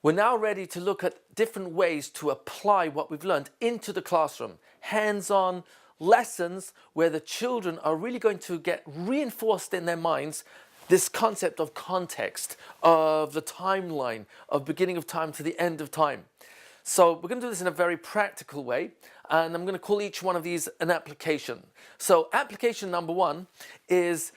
We're now ready to look at different ways to apply what we've learned into the classroom. Hands-on lessons where the children are really going to get reinforced in their minds this concept of context, of the timeline, of beginning of time to the end of time. So we're going to do this in a very practical way, and I'm going to call each one of these an application. So application number one is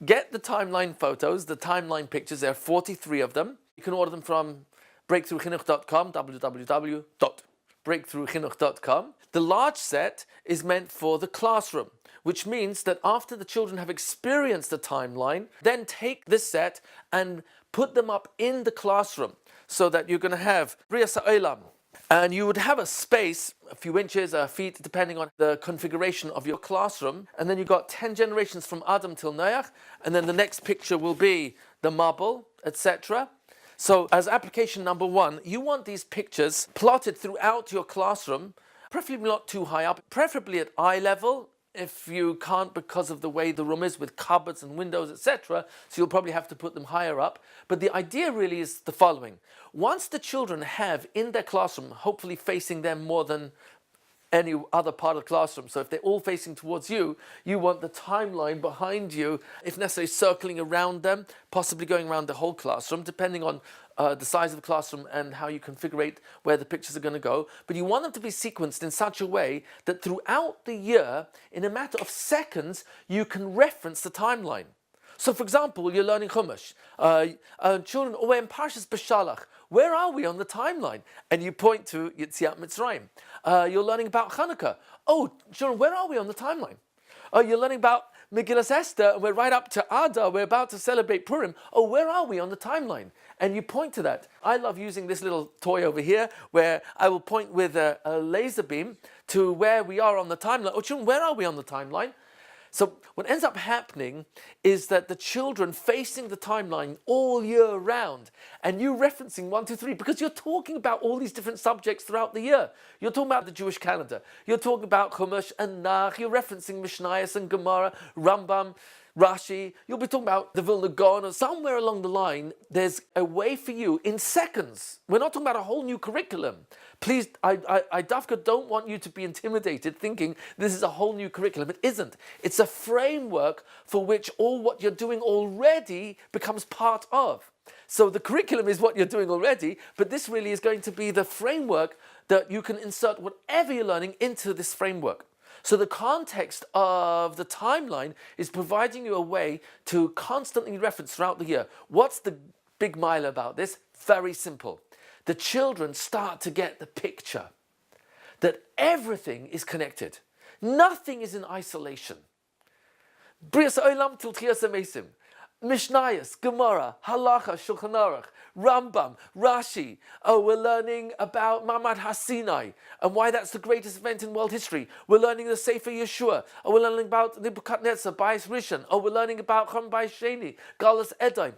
get the timeline photos, the timeline pictures. There are 43 of them. You can order them from breakthroughchinuch.com, www.breakthroughchinuch.com. The large set is meant for the classroom, which means that after the children have experienced the timeline, then take this set and put them up in the classroom so that you're going to have Brias Ha'olam. And you would have a space, a few inches, feet, depending on the configuration of your classroom. And then you've got 10 generations from Adam till Noach. And then the next picture will be the Mabul, etc. So as application number one, you want these pictures plotted throughout your classroom, preferably not too high up, preferably at eye level, if you can't because of the way the room is with cupboards and windows, etc. So you'll probably have to put them higher up. But the idea really is the following. Once the children have in their classroom, hopefully facing them more than any other part of the classroom. So if they're all facing towards you, you want the timeline behind you, if necessary, circling around them, possibly going around the whole classroom, depending on the size of the classroom and how you configure where the pictures are going to go. But you want them to be sequenced in such a way that throughout the year, in a matter of seconds, you can reference the timeline. So for example, you're learning Chumash. Children, we're in Parshas Beshalach. Where are we on the timeline? And you point to Yetziat Mitzrayim. You're learning about Hanukkah. Oh, children, where are we on the timeline? You're learning about Megillas Esther, and we're right up to Adar. We're about to celebrate Purim. Oh, where are we on the timeline? And you point to that. I love using this little toy over here where I will point with a laser beam to where we are on the timeline. Oh, children, where are we on the timeline? So what ends up happening is that the children facing the timeline all year round, and you referencing 1, 2, 3, because you're talking about all these different subjects throughout the year. You're talking about the Jewish calendar. You're talking about Chumash and Nach. You're referencing Mishnayos and Gemara, Rambam, Rashi. You'll be talking about the Vilna Gaon, or somewhere along the line, there's a way for you in seconds. We're not talking about a whole new curriculum. Please, I Dafka don't want you to be intimidated thinking this is a whole new curriculum. It isn't. It's a framework for which all what you're doing already becomes part of. So the curriculum is what you're doing already, but this really is going to be the framework that you can insert whatever you're learning into this framework. So the context of the timeline is providing you a way to constantly reference throughout the year. What's the big mile about this? Very simple. The children start to get the picture that everything is connected. Nothing is in isolation. Brias Ha'olam til Tchias HaMesim. Mishnayos, Gemara, Halacha, Shulchan Aruch, Rambam, Rashi. Oh, we're learning about Mamad HaSinai and why that's the greatest event in world history. We're learning the Sefer Yeshua. Oh, we're learning about Nebuchadnezzar, Bayis Rishon. Oh, we're learning about Chum Bayis Sheni, Galus Edom.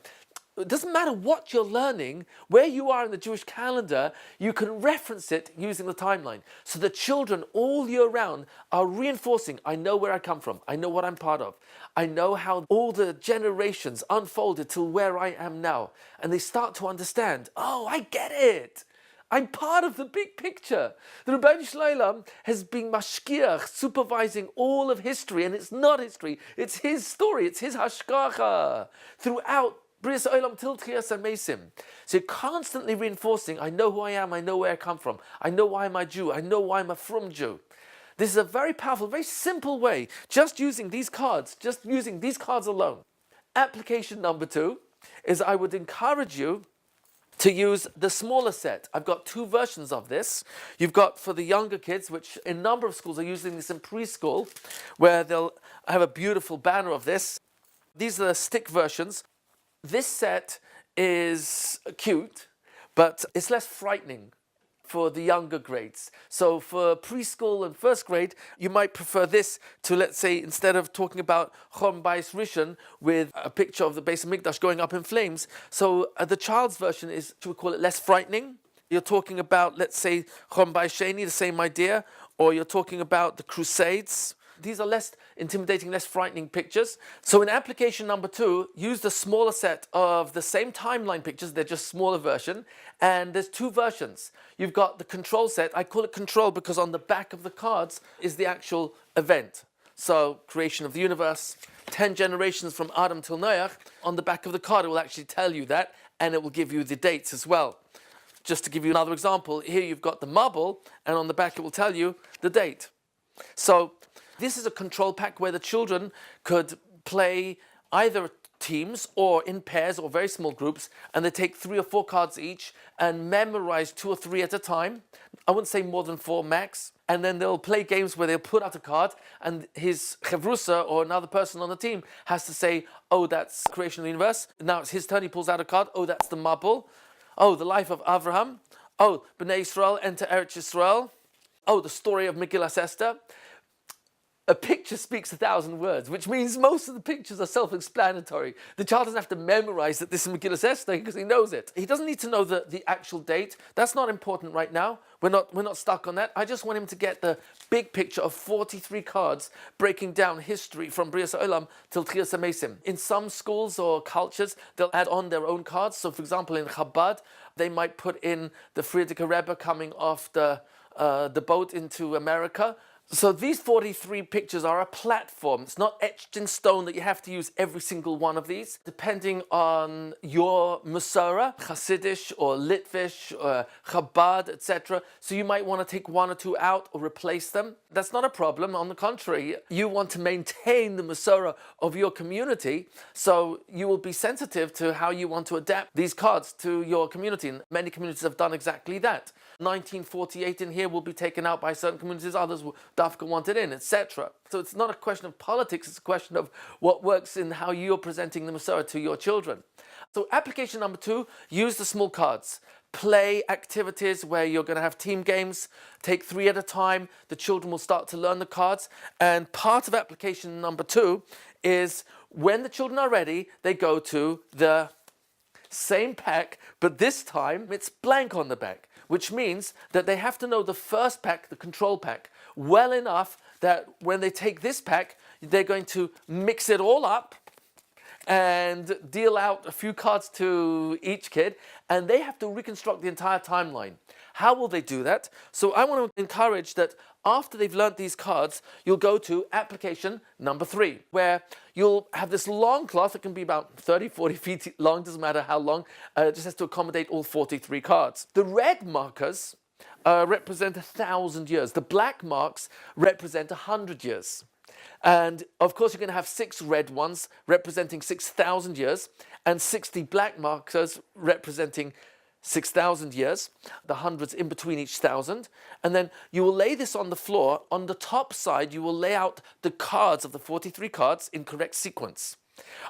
It doesn't matter what you're learning, where you are in the Jewish calendar, you can reference it using the timeline. So the children all year round are reinforcing, I know where I come from, I know what I'm part of, I know how all the generations unfolded till where I am now. And they start to understand, oh, I get it. I'm part of the big picture. The Rebbeinu Shlomo has been mashkiach, supervising all of history, and it's not history, it's his story, it's his hashgacha throughout Brias Ha'olam til Tchias HaMesim. So you're constantly reinforcing, I know who I am, I know where I come from, I know why I'm a Jew, I know why I'm a from Jew. This is a very powerful, very simple way, just using these cards alone. Application number two is I would encourage you to use the smaller set. I've got two versions of this. You've got for the younger kids, which a number of schools are using this in preschool, where they'll have a beautiful banner of this. These are the stick versions. This set is cute, but it's less frightening. for the younger grades. So for preschool and first grade, you might prefer this to, let's say, instead of talking about Chorban Bayis Rishon with a picture of the Beis Hamikdash going up in flames. So the child's version is, should we call it, less frightening? You're talking about, let's say, Chorban Bayis Sheni, the same idea, or you're talking about the Crusades. These are less intimidating, less frightening pictures. So in application number 2, use the smaller set of the same timeline pictures. They're just smaller version. And there's 2 versions. You've got the control set. I call it control because on the back of the cards is the actual event. So creation of the universe, 10 generations from Adam till Noach. On the back of the card, it will actually tell you that, and it will give you the dates as well. Just to give you another example, here you've got the marble, and on the back it will tell you the date. So this is a control pack where the children could play either teams or in pairs or very small groups, and they take 3 or 4 cards each and memorize 2 or 3 at a time. I wouldn't say more than 4 max. And then they'll play games where they'll put out a card and his chevrusa or another person on the team has to say, oh, that's creation of the universe. Now it's his turn, he pulls out a card. Oh, that's the marble. Oh, the life of Avraham. Oh, Bnei Yisrael enter Eretz Yisrael. Oh, the story of Megillas Esther. A picture speaks 1,000 words, which means most of the pictures are self-explanatory. The child doesn't have to memorize that this is Megillas Esther because he knows it. He doesn't need to know the actual date. That's not important right now. We're not stuck on that. I just want him to get the big picture of 43 cards breaking down history from Brias Olam till Tchias HaMesim. In some schools or cultures, they'll add on their own cards. So, for example, in Chabad, they might put in the Frierdiker Rebbe coming off the boat into America. So these 43 pictures are a platform. It's not etched in stone that you have to use every single one of these. Depending on your Masorah, Hasidish or Litvish or Chabad, etc. So you might want to take 1 or 2 out or replace them. That's not a problem. On the contrary, you want to maintain the Masorah of your community. So you will be sensitive to how you want to adapt these cards to your community. And many communities have done exactly that. 1948 in here will be taken out by certain communities, others will Dafka want it in, etc. So it's not a question of politics, it's a question of what works in how you're presenting the Masorah to your children. So application number 2, use the small cards. Play activities where you're going to have team games, take 3 at a time, the children will start to learn the cards. And part of application number 2 is when the children are ready, they go to the same pack, but this time it's blank on the back, which means that they have to know the first pack, the control pack, well enough that when they take this pack, they're going to mix it all up and deal out a few cards to each kid, and they have to reconstruct the entire timeline. How will they do that? So I want to encourage that after they've learnt these cards, you'll go to application number 3, where you'll have this long cloth. It can be about 30, 40 feet long, doesn't matter how long. It just has to accommodate all 43 cards. The red markers represent 1,000 years. The black marks represent 100 years. And of course, you're going to have 6 red ones representing 6,000 years and 60 black markers representing 6,000 years, the hundreds in between each 1,000. And then you will lay this on the floor. On the top side, you will lay out the cards of the 43 cards in correct sequence.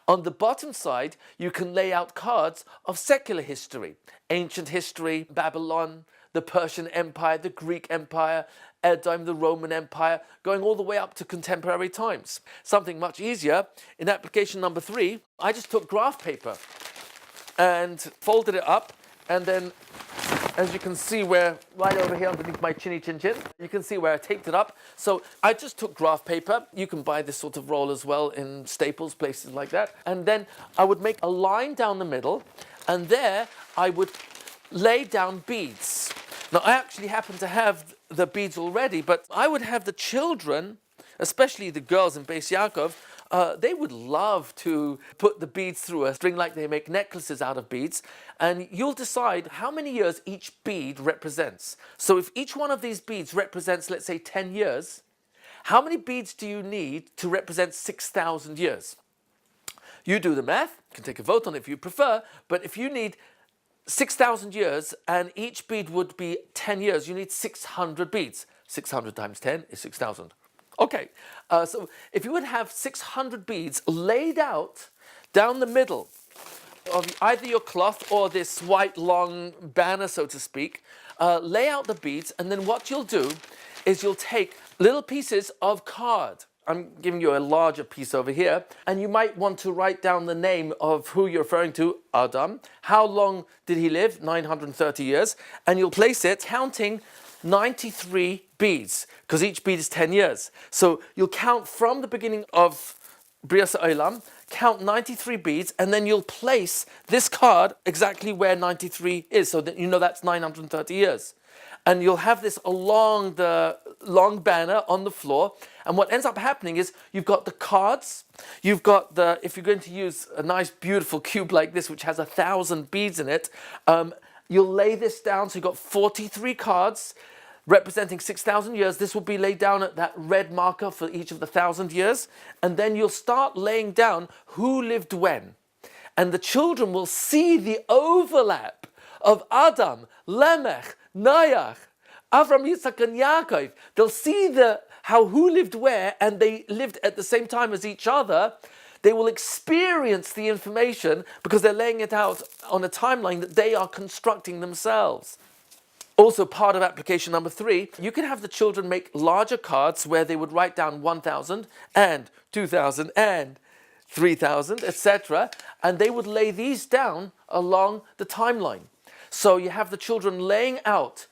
On the bottom side, you can lay out cards of secular history, ancient history, Babylon, the Persian Empire, the Greek Empire, Edom, the Roman Empire, going all the way up to contemporary times. Something much easier, in application number 3, I just took graph paper and folded it up, and then, as you can see where, right over here underneath my chinny chin chin, you can see where I taped it up. So I just took graph paper. You can buy this sort of roll as well in Staples, places like that. And then I would make a line down the middle, and there I would lay down beads. Now, I actually happen to have the beads already, but I would have the children, especially the girls in Beis Yaakov, they would love to put the beads through a string like they make necklaces out of beads. And you'll decide how many years each bead represents. So if each one of these beads represents, let's say, 10 years, how many beads do you need to represent 6,000 years? You do the math. You can take a vote on it if you prefer. But if you need 6,000 years and each bead would be 10 years, you need 600 beads. 600 times 10 is 6,000. Okay, so if you would have 600 beads laid out down the middle of either your cloth or this white long banner, so to speak, lay out the beads, and then what you'll do is you'll take little pieces of card. I'm giving you a larger piece over here, and you might want to write down the name of who you're referring to, Adam. How long did he live? 930 years. And you'll place it counting 93 beads, because each bead is 10 years. So you'll count from the beginning of Brias Olam, count 93 beads, and then you'll place this card exactly where 93 is, so that you know that's 930 years. And you'll have this along the long banner on the floor. And what ends up happening is you've got the cards, you've got the, if you're going to use a nice beautiful cube like this, which has 1,000 beads in it, you'll lay this down. So you've got 43 cards representing 6,000 years. This will be laid down at that red marker for each of the 1,000 years. And then you'll start laying down who lived when. And the children will see the overlap of Adam, Lemech, Noach, Avram, Yitzhak, and Yaakov. They'll see how who lived where, and they lived at the same time as each other. They will experience the information because they're laying it out on a timeline that they are constructing themselves. Also, part of application number 3, you can have the children make larger cards where they would write down 1,000 and 2,000 and 3,000, etc. And they would lay these down along the timeline. So you have the children laying out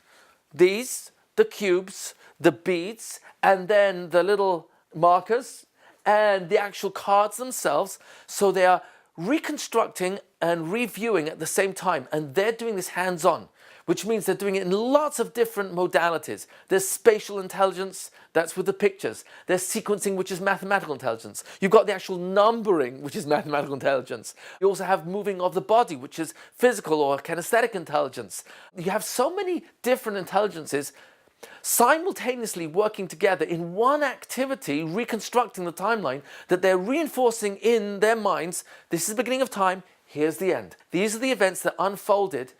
these, the cubes, the beads, and then the little markers and the actual cards themselves. So they are reconstructing and reviewing at the same time. And they're doing this hands-on, which means they're doing it in lots of different modalities. There's spatial intelligence, that's with the pictures. There's sequencing, which is mathematical intelligence. You've got the actual numbering, which is mathematical intelligence. You also have moving of the body, which is physical or kinesthetic intelligence. You have so many different intelligences simultaneously working together in one activity, reconstructing the timeline, that they're reinforcing in their minds. This is the beginning of time, here's the end. These are the events that unfolded,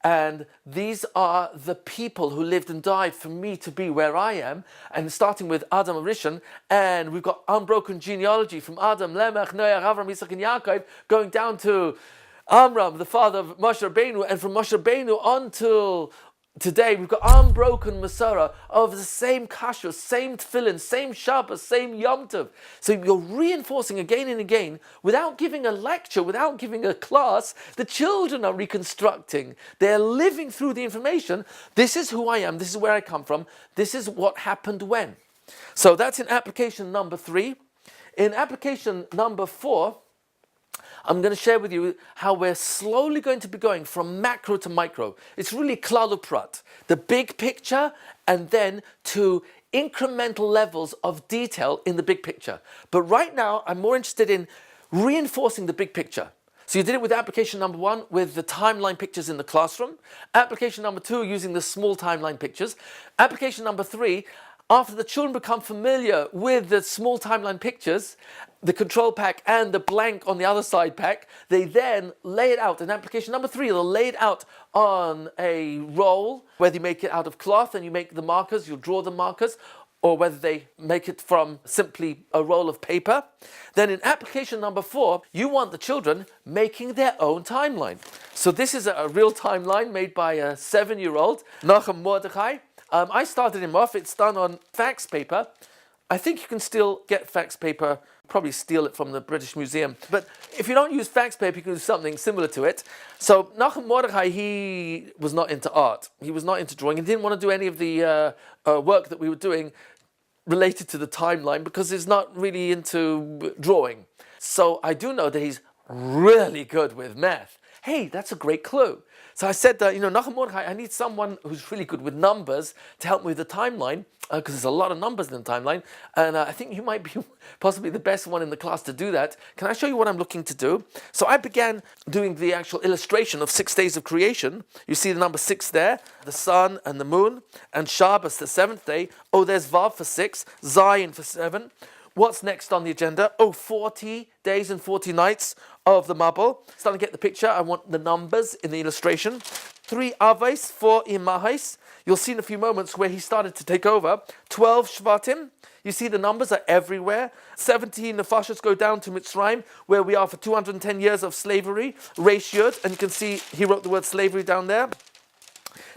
and these are the people who lived and died for me to be where I am. And starting with Adam Rishon, and we've got unbroken genealogy from Adam, Lemech, Noach, Avram, Yitzhak, and Yaakov, going down to Amram, the father of Moshe Rabbeinu, and from Moshe Rabbeinu on till today, we've got unbroken Masorah of the same kashrus, same tefillin, same Shabbos, same Yom Tov. So you're reinforcing again and again, without giving a lecture, without giving a class. The children are reconstructing. They're living through the information. This is who I am. This is where I come from. This is what happened when. So that's in application number 3. In application number 4, I'm going to share with you how we're slowly going to be going from macro to micro. It's really klal uprat, the big picture, and then to incremental levels of detail in the big picture. But right now, I'm more interested in reinforcing the big picture. So you did it with application number 1 with the timeline pictures in the classroom. Application number 2 using the small timeline pictures. Application number 3, after the children become familiar with the small timeline pictures, the control pack and the blank on the other side pack, they then lay it out. In application number 3, they'll lay it out on a roll, whether you make it out of cloth and you make the markers, you'll draw the markers, or whether they make it from simply a roll of paper. Then in application number 4, you want the children making their own timeline. So this is a real timeline made by a 7-year-old, Nachum Mordechai. I started him off. It's done on fax paper. I think you can still get fax paper, probably steal it from the British Museum. But if you don't use fax paper, you can do something similar to it. So Nachum Mordechai, he was not into art. He was not into drawing. He didn't want to do any of the work that we were doing related to the timeline because he's not really into drawing. So I do know that he's really good with math. Hey, that's a great clue. So I said, Nachum Mordechai, I need someone who's really good with numbers to help me with the timeline, because there's a lot of numbers in the timeline, and I think you might be possibly the best one in the class to do that. Can I show you what I'm looking to do? So I began doing the actual illustration of 6 days of creation. You see the number 6 there, the sun and the moon, and Shabbos, the 7th day. Oh, there's Vav for 6, Zion for 7. What's next on the agenda? 40 days and 40 nights of the Mabul. Starting to get the picture. I want the numbers in the illustration. 3 Avos, 4 Imahos. You'll see in a few moments where he started to take over. 12 Shvatim. You see the numbers are everywhere. 17 Nefashos go down to Mitzrayim, where we are for 210 years of slavery. Reish Yud, and you can see he wrote the word slavery down there.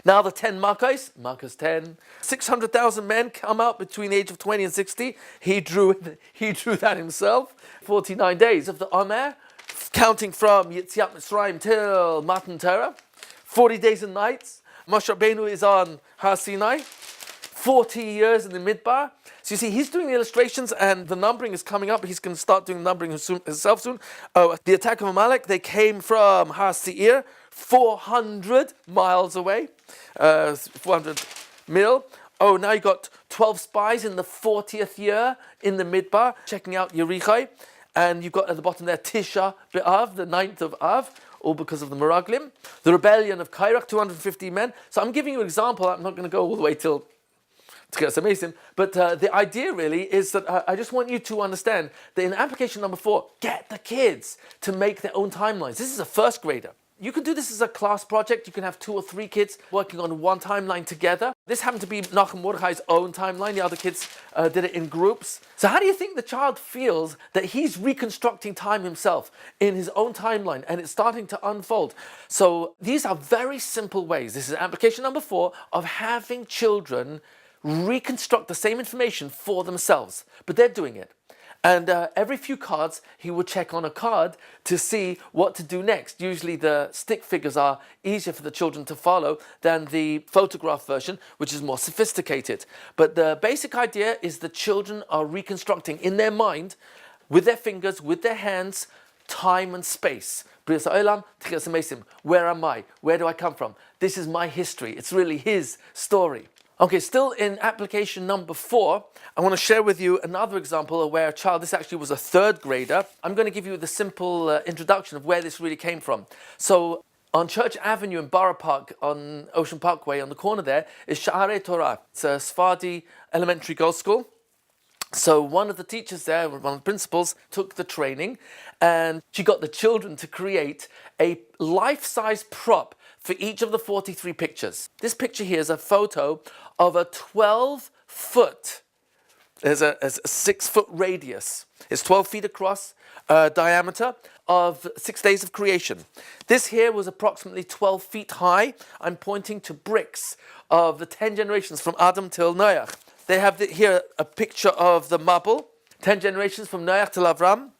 Now the 10 Makkos, Makkos 10, 600,000 men come out between the age of 20 and 60. He drew that himself. 49 days of the Omer, counting from Yetziat Mitzrayim till Matan Torah. 40 days and nights. Moshe Rabbeinu is on Har Sinai. 40 years in the Midbar. So you see, he's doing the illustrations and the numbering is coming up. He's going to start doing numbering himself soon. Oh, the attack of Amalek, they came from Har Seir, 400 miles away, 400 mil. Oh, now you got 12 spies in the 40th year in the Midbar, checking out Yericho. And you've got at the bottom there Tisha B'Av, the 9th of Av, all because of the Meraglim. The rebellion of Kairach, 250 men. So I'm giving you an example. I'm not going to go all the way to get some amazing. But the idea really is that I just want you to understand that in application number 4, get the kids to make their own timelines. This is a first grader. You can do this as a class project. You can have 2 or 3 kids working on one timeline together. This happened to be Nachum Mordechai's own timeline. The other kids did it in groups. So how do you think the child feels that he's reconstructing time himself in his own timeline and it's starting to unfold? So these are very simple ways. This is application number 4 of having children reconstruct the same information for themselves. But they're doing it. And every few cards, he would check on a card to see what to do next. Usually the stick figures are easier for the children to follow than the photograph version, which is more sophisticated. But the basic idea is the children are reconstructing in their mind, with their fingers, with their hands, time and space. Where am I? Where do I come from? This is my history. It's really his story. Okay, still in application number 4, I want to share with you another example of where a child, this actually was a 3rd grader. I'm going to give you the simple introduction of where this really came from. So on Church Avenue in Borough Park, on Ocean Parkway, on the corner there, is Sha'arei Torah. It's a Sephardi elementary girls' school. So one of the teachers there, one of the principals, took the training and she got the children to create a life-size prop for each of the 43 pictures. This picture here is a photo of a 12-foot, there's a 6-foot radius. It's 12 feet across diameter of 6 days of creation. This here was approximately 12 feet high. I'm pointing to bricks of the 10 generations from Adam till Noach. They have here a picture of the Mabul, 10 generations from Noach till Avram.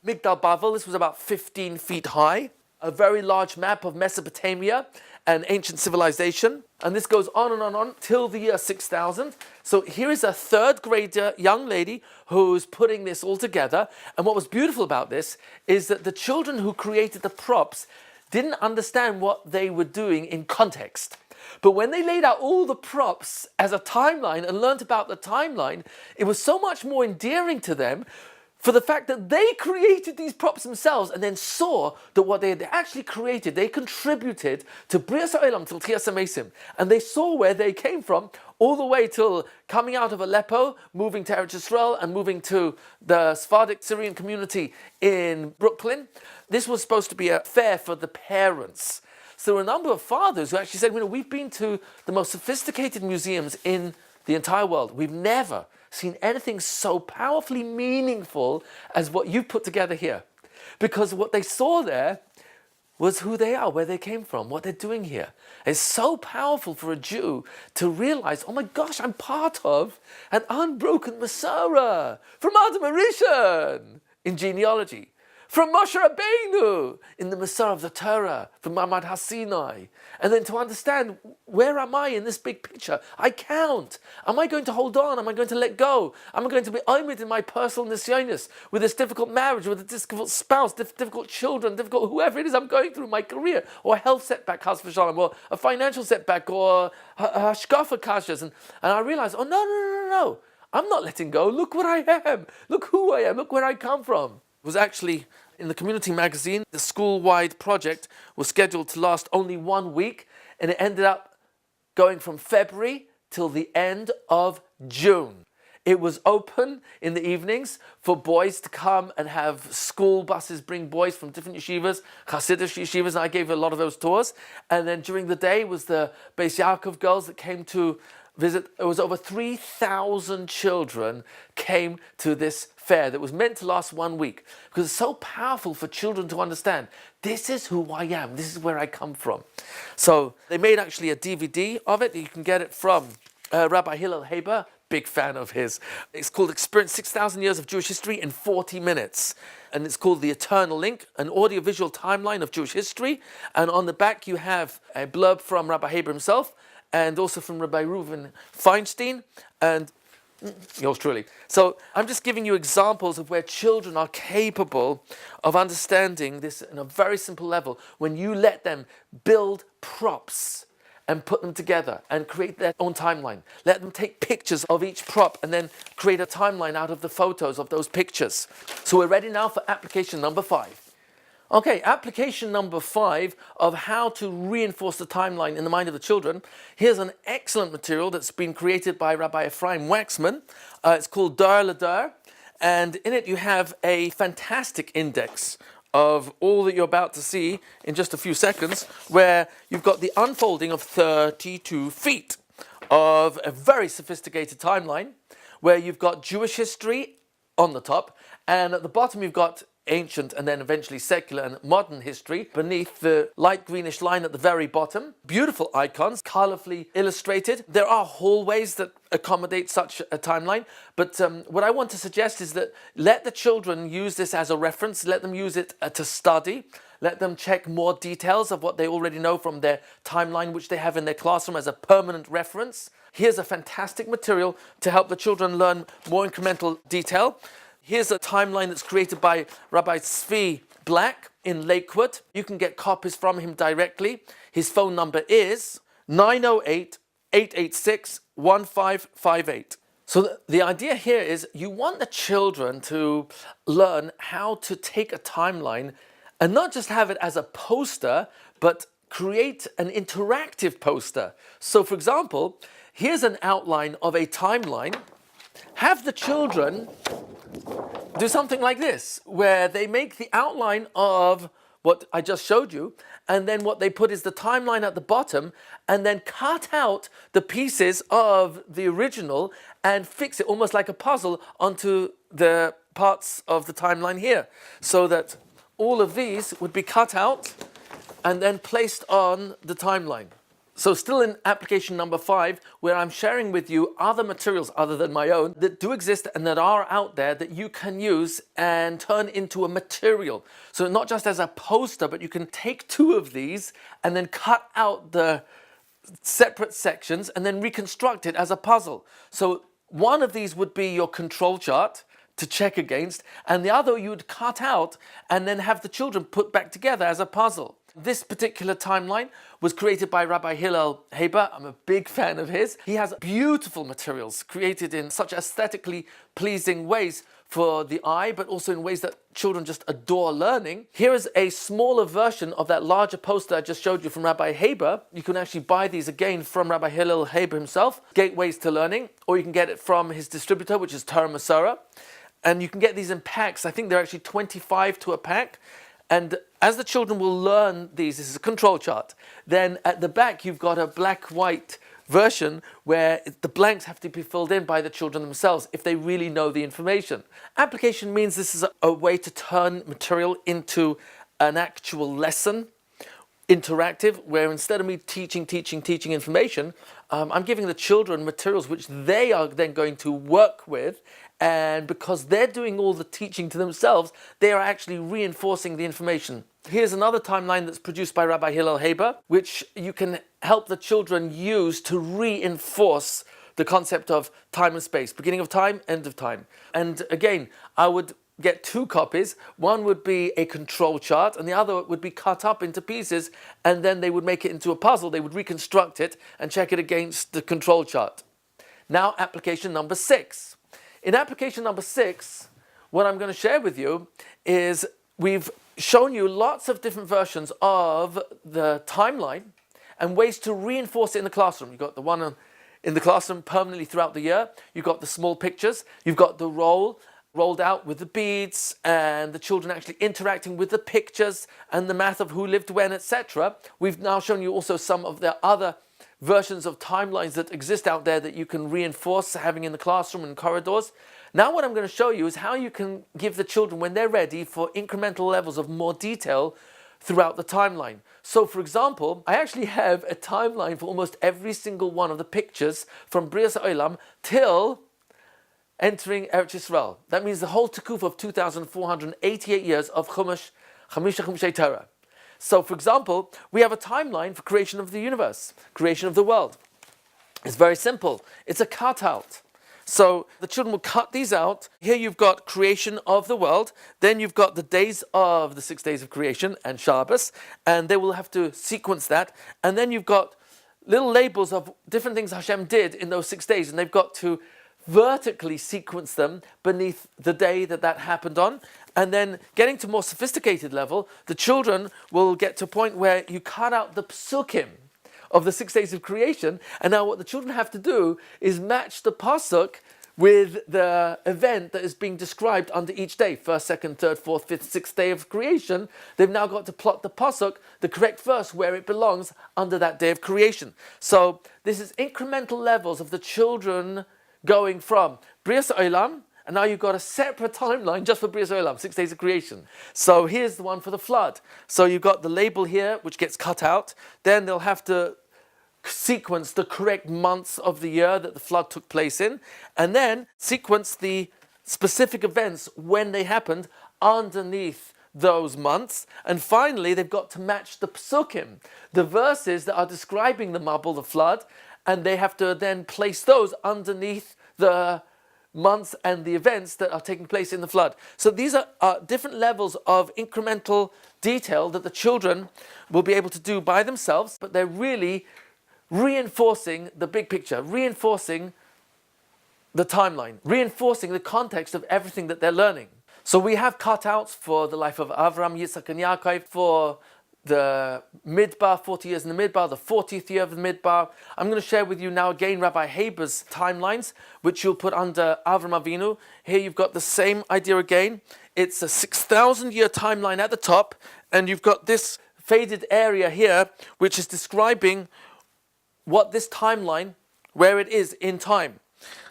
Migdal Bavel, this was about 15 feet high. A very large map of Mesopotamia and ancient civilization. And this goes on and on till the year 6000. So here is a 3rd grader young lady who's putting this all together. And what was beautiful about this is that the children who created the props didn't understand what they were doing in context. But when they laid out all the props as a timeline and learned about the timeline, it was so much more endearing to them for the fact that they created these props themselves and then saw that what they had actually created, they contributed to Brias HaOlam till Tchias HaMesim. And they saw where they came from all the way till coming out of Aleppo, moving to Eretz Yisrael and moving to the Sephardic Syrian community in Brooklyn. This was supposed to be a fair for the parents. So there were a number of fathers who actually said, we've been to the most sophisticated museums in the entire world. We've never seen anything so powerfully meaningful as what you put together here. Because what they saw there was who they are, where they came from, what they're doing here. It's so powerful for a Jew to realize, oh my gosh, I'm part of an unbroken Masorah from Adam Rishon in genealogy. From Moshe Rabbeinu in the Masorah of the Torah, from Ma'amad Har Sinai. And then to understand, where am I in this big picture? I count. Am I going to hold on? Am I going to let go? Am I going to be omed in my personal nisyonis, with this difficult marriage, with a difficult spouse, difficult children, difficult whoever it is I'm going through, my career, or a health setback, chas v'shalom, or a financial setback, or hashkafa kashas. And I realize, oh no. I'm not letting go. Look what I am. Look who I am. Look where I come from. Was actually in the community magazine. The school-wide project was scheduled to last only 1 week, and it ended up going from February till the end of June. It was open in the evenings for boys to come and have school buses bring boys from different yeshivas, Hasidic yeshivas, and I gave a lot of those tours. And then during the day was the Beis Yaakov girls that came to visit. It was over 3,000 children came to this fair that was meant to last 1 week, because it's so powerful for children to understand, this is who I am, this is where I come from. So they made actually a DVD of it. You can get it from Rabbi Hillel Haber, big fan of his. It's called Experience 6,000 Years of Jewish History in 40 Minutes. And it's called The Eternal Link, an audiovisual timeline of Jewish history. And on the back you have a blurb from Rabbi Haber himself, and also from Rabbi Reuven Feinstein, and yours truly. So I'm just giving you examples of where children are capable of understanding this in a very simple level when you let them build props and put them together and create their own timeline. Let them take pictures of each prop and then create a timeline out of the photos of those pictures. So we're ready now for application number 5. Okay, application number 5 of how to reinforce the timeline in the mind of the children. Here's an excellent material that's been created by Rabbi Ephraim Waxman. It's called Dar Ladar, and in it you have a fantastic index of all that you're about to see in just a few seconds, where you've got the unfolding of 32 feet of a very sophisticated timeline, where you've got Jewish history on the top, and at the bottom you've got ancient and then eventually secular and modern history beneath the light greenish line at the very bottom. Beautiful icons, colorfully illustrated. There are hallways that accommodate such a timeline, but what I want to suggest is that let the children use this as a reference, let them use it to study, let them check more details of what they already know from their timeline, which they have in their classroom as a permanent reference. Here's a fantastic material to help the children learn more incremental detail. Here's a timeline that's created by Rabbi Tzvi Black in Lakewood. You can get copies from him directly. His phone number is 908-886-1558. So the idea here is you want the children to learn how to take a timeline and not just have it as a poster, but create an interactive poster. So for example, here's an outline of a timeline. Have the children do something like this, where they make the outline of what I just showed you, and then what they put is the timeline at the bottom, and then cut out the pieces of the original and fix it almost like a puzzle onto the parts of the timeline here, so that all of these would be cut out and then placed on the timeline. So still in application number 5, where I'm sharing with you other materials other than my own that do exist and that are out there that you can use and turn into a material. So not just as a poster, but you can take 2 of these and then cut out the separate sections and then reconstruct it as a puzzle. So one of these would be your control chart to check against, and the other you would cut out and then have the children put back together as a puzzle. This particular timeline was created by Rabbi Hillel Haber. I'm a big fan of his. He has beautiful materials created in such aesthetically pleasing ways for the eye, but also in ways that children just adore learning. Here is a smaller version of that larger poster I just showed you from Rabbi Haber. You can actually buy these again from Rabbi Hillel Haber himself, Gateways to Learning, or you can get it from his distributor, which is Torah Masora. And you can get these in packs. I think they're actually 25 to a pack. And as the children will learn these, this is a control chart, then at the back you've got a black-white version where the blanks have to be filled in by the children themselves if they really know the information. Application means this is a way to turn material into an actual lesson, interactive, where instead of me teaching information, I'm giving the children materials which they are then going to work with, and because they're doing all the teaching to themselves, they are actually reinforcing the information. Here's another timeline that's produced by Rabbi Hillel Haber, which you can help the children use to reinforce the concept of time and space, beginning of time, end of time. And again, I would get 2 copies. One would be a control chart and the other would be cut up into pieces, and then they would make it into a puzzle. They would reconstruct it and check it against the control chart. Now application number 6. In application number 6, what I'm going to share with you is we've shown you lots of different versions of the timeline and ways to reinforce it in the classroom. You've got the one in the classroom permanently throughout the year. You've got the small pictures. You've got the rolled out with the beads and the children actually interacting with the pictures and the math of who lived when, etc. We've now shown you also some of the other versions of timelines that exist out there that you can reinforce having in the classroom and corridors. Now what I'm going to show you is how you can give the children, when they're ready, for incremental levels of more detail throughout the timeline. So for example, I actually have a timeline for almost every single one of the pictures from Brias Olam till entering Eretz Yisrael. That means the whole Tekuf of 2,488 years of Chumash, Chamisha Chumshei Torah. So for example, we have a timeline for creation of the universe, creation of the world. It's very simple. It's a cutout. So the children will cut these out. Here you've got creation of the world. Then you've got the days of the 6 days of creation and Shabbos. And they will have to sequence that. And then you've got little labels of different things Hashem did in those 6 days. And they've got to vertically sequence them beneath the day that happened on. And then getting to more sophisticated level, the children will get to a point where you cut out the psukim of the 6 days of creation. And now what the children have to do is match the pasuk with the event that is being described under each day. First, second, third, fourth, fifth, sixth day of creation. They've now got to plot the pasuk, the correct verse, where it belongs under that day of creation. So this is incremental levels of the children going from Brias Olam, and now you've got a separate timeline just for Brias Olam, 6 days of creation. So here's the one for the flood. So you've got the label here, which gets cut out. Then they'll have to sequence the correct months of the year that the flood took place in, and then sequence the specific events when they happened underneath those months. And finally, they've got to match the psukim, the verses that are describing the Mabul, the flood, and they have to then place those underneath the months and the events that are taking place in the flood. So these are different levels of incremental detail that the children will be able to do by themselves, but they're really reinforcing the big picture, reinforcing the timeline, reinforcing the context of everything that they're learning. So we have cutouts for the life of Avram, Yitzhak, and Yaakov, for the Midbar, 40 years in the Midbar, the 40th year of the Midbar. I'm going to share with you now again Rabbi Haber's timelines, which you'll put under Avram Avinu. Here you've got the same idea again. It's a 6,000 year timeline at the top, and you've got this faded area here, which is describing what this timeline, where it is in time.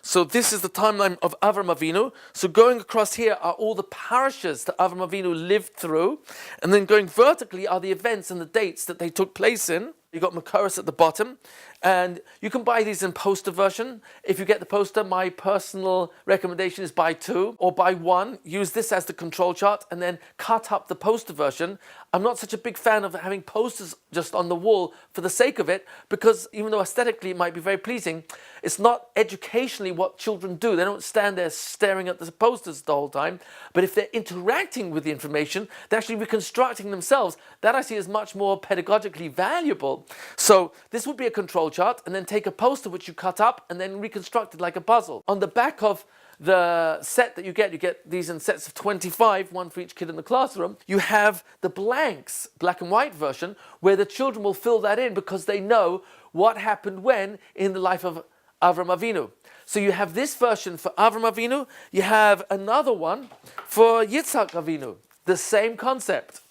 So this is the timeline of Avram Avinu. So going across here are all the parashas that Avram Avinu lived through. And then going vertically are the events and the dates that they took place in. You've got Makoros at the bottom. And you can buy these in poster version. If you get the poster, my personal recommendation is buy 2 or buy 1. Use this as the control chart and then cut up the poster version. I'm not such a big fan of having posters just on the wall for the sake of it, because even though aesthetically it might be very pleasing, it's not educationally what children do. They don't stand there staring at the posters the whole time. But if they're interacting with the information, they're actually reconstructing themselves. That I see as much more pedagogically valuable. So this would be a control chart, and then take a poster which you cut up and then reconstruct it like a puzzle. On the back of the set that you get these in sets of 25, one for each kid in the classroom. You have the blanks, black and white version, where the children will fill that in because they know what happened when in the life of Avram Avinu. So you have this version for Avram Avinu, you have another one for Yitzhak Avinu, the same concept.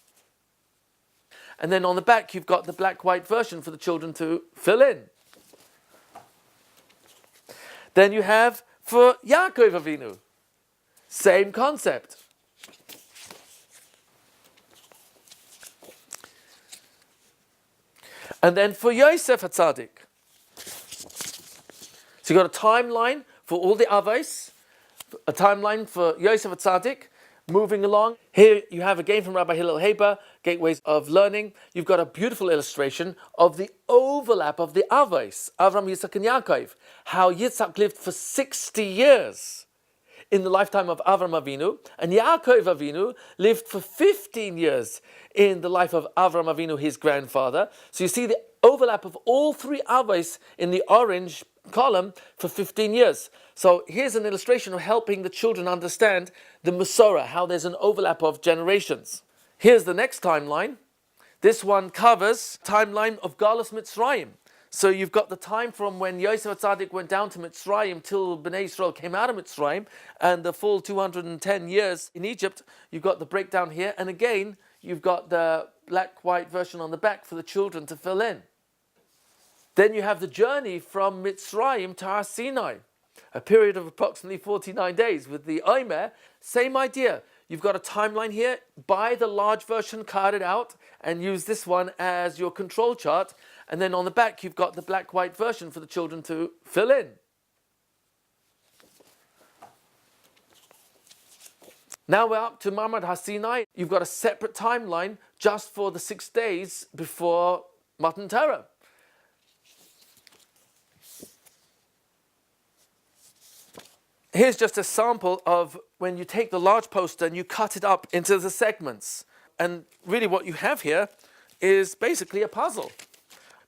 And then on the back you've got the black-white version for the children to fill in. Then you have for Yaakov Avinu, same concept. And then for Yosef HaTzadik. So you've got a timeline for all the Avos, a timeline for Yosef HaTzadik, moving along. Here you have again from Rabbi Hillel Haber, Gateways of Learning. You've got a beautiful illustration of the overlap of the Avos, Avram, Yitzhak, and Yaakov. How Yitzhak lived for 60 years in the lifetime of Avram Avinu, and Yaakov Avinu lived for 15 years in the life of Avram Avinu, his grandfather. So you see the overlap of all three Avos in the orange column for 15 years. So here's an illustration of helping the children understand the Masorah, how there's an overlap of generations. Here's the next timeline. This one covers timeline of Galus Mitzrayim. So you've got the time from when Yosef HaTzadik went down to Mitzrayim till Bnei Israel came out of Mitzrayim, and the full 210 years in Egypt. You've got the breakdown here, and again you've got the black-white version on the back for the children to fill in. Then you have the journey from Mitzrayim to Har Sinai, a period of approximately 49 days. With the Omer, same idea. You've got a timeline here. Buy the large version, card it out, and use this one as your control chart. And then on the back, you've got the black-white version for the children to fill in. Now we're up to Mamad Har Sinai. You've got a separate timeline just for the 6 days before Matan Torah. Here's just a sample of when you take the large poster and you cut it up into the segments. And really what you have here is basically a puzzle.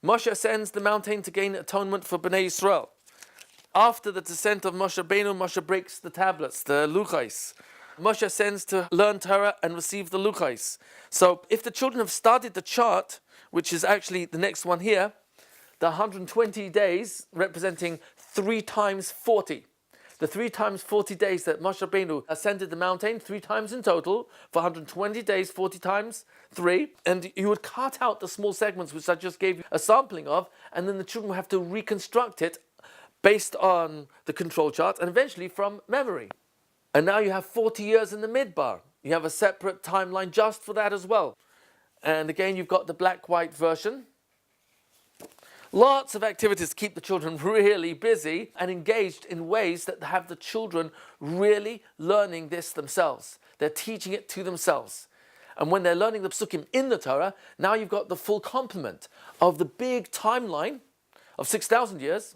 Moshe ascends the mountain to gain atonement for Bnei Yisrael. After the descent of Moshe Rabbeinu, Moshe breaks the tablets, the luchais. Moshe ascends to learn Torah and receive the luchais. So if the children have studied the chart, which is actually the next one here, the 120 days representing 3 times 40. The 3 times 40 days that Moshe Rabbeinu ascended the mountain, 3 times in total, for 120 days, 40 times 3. And you would cut out the small segments, which I just gave you a sampling of, and then the children would have to reconstruct it based on the control chart, and eventually from memory. And now you have 40 years in the midbar. You have a separate timeline just for that as well. And again, you've got the black-white version. Lots of activities to keep the children really busy and engaged in ways that have the children really learning this themselves. They're teaching it to themselves. And when they're learning the psukim in the Torah, now you've got the full complement of the big timeline of 6,000 years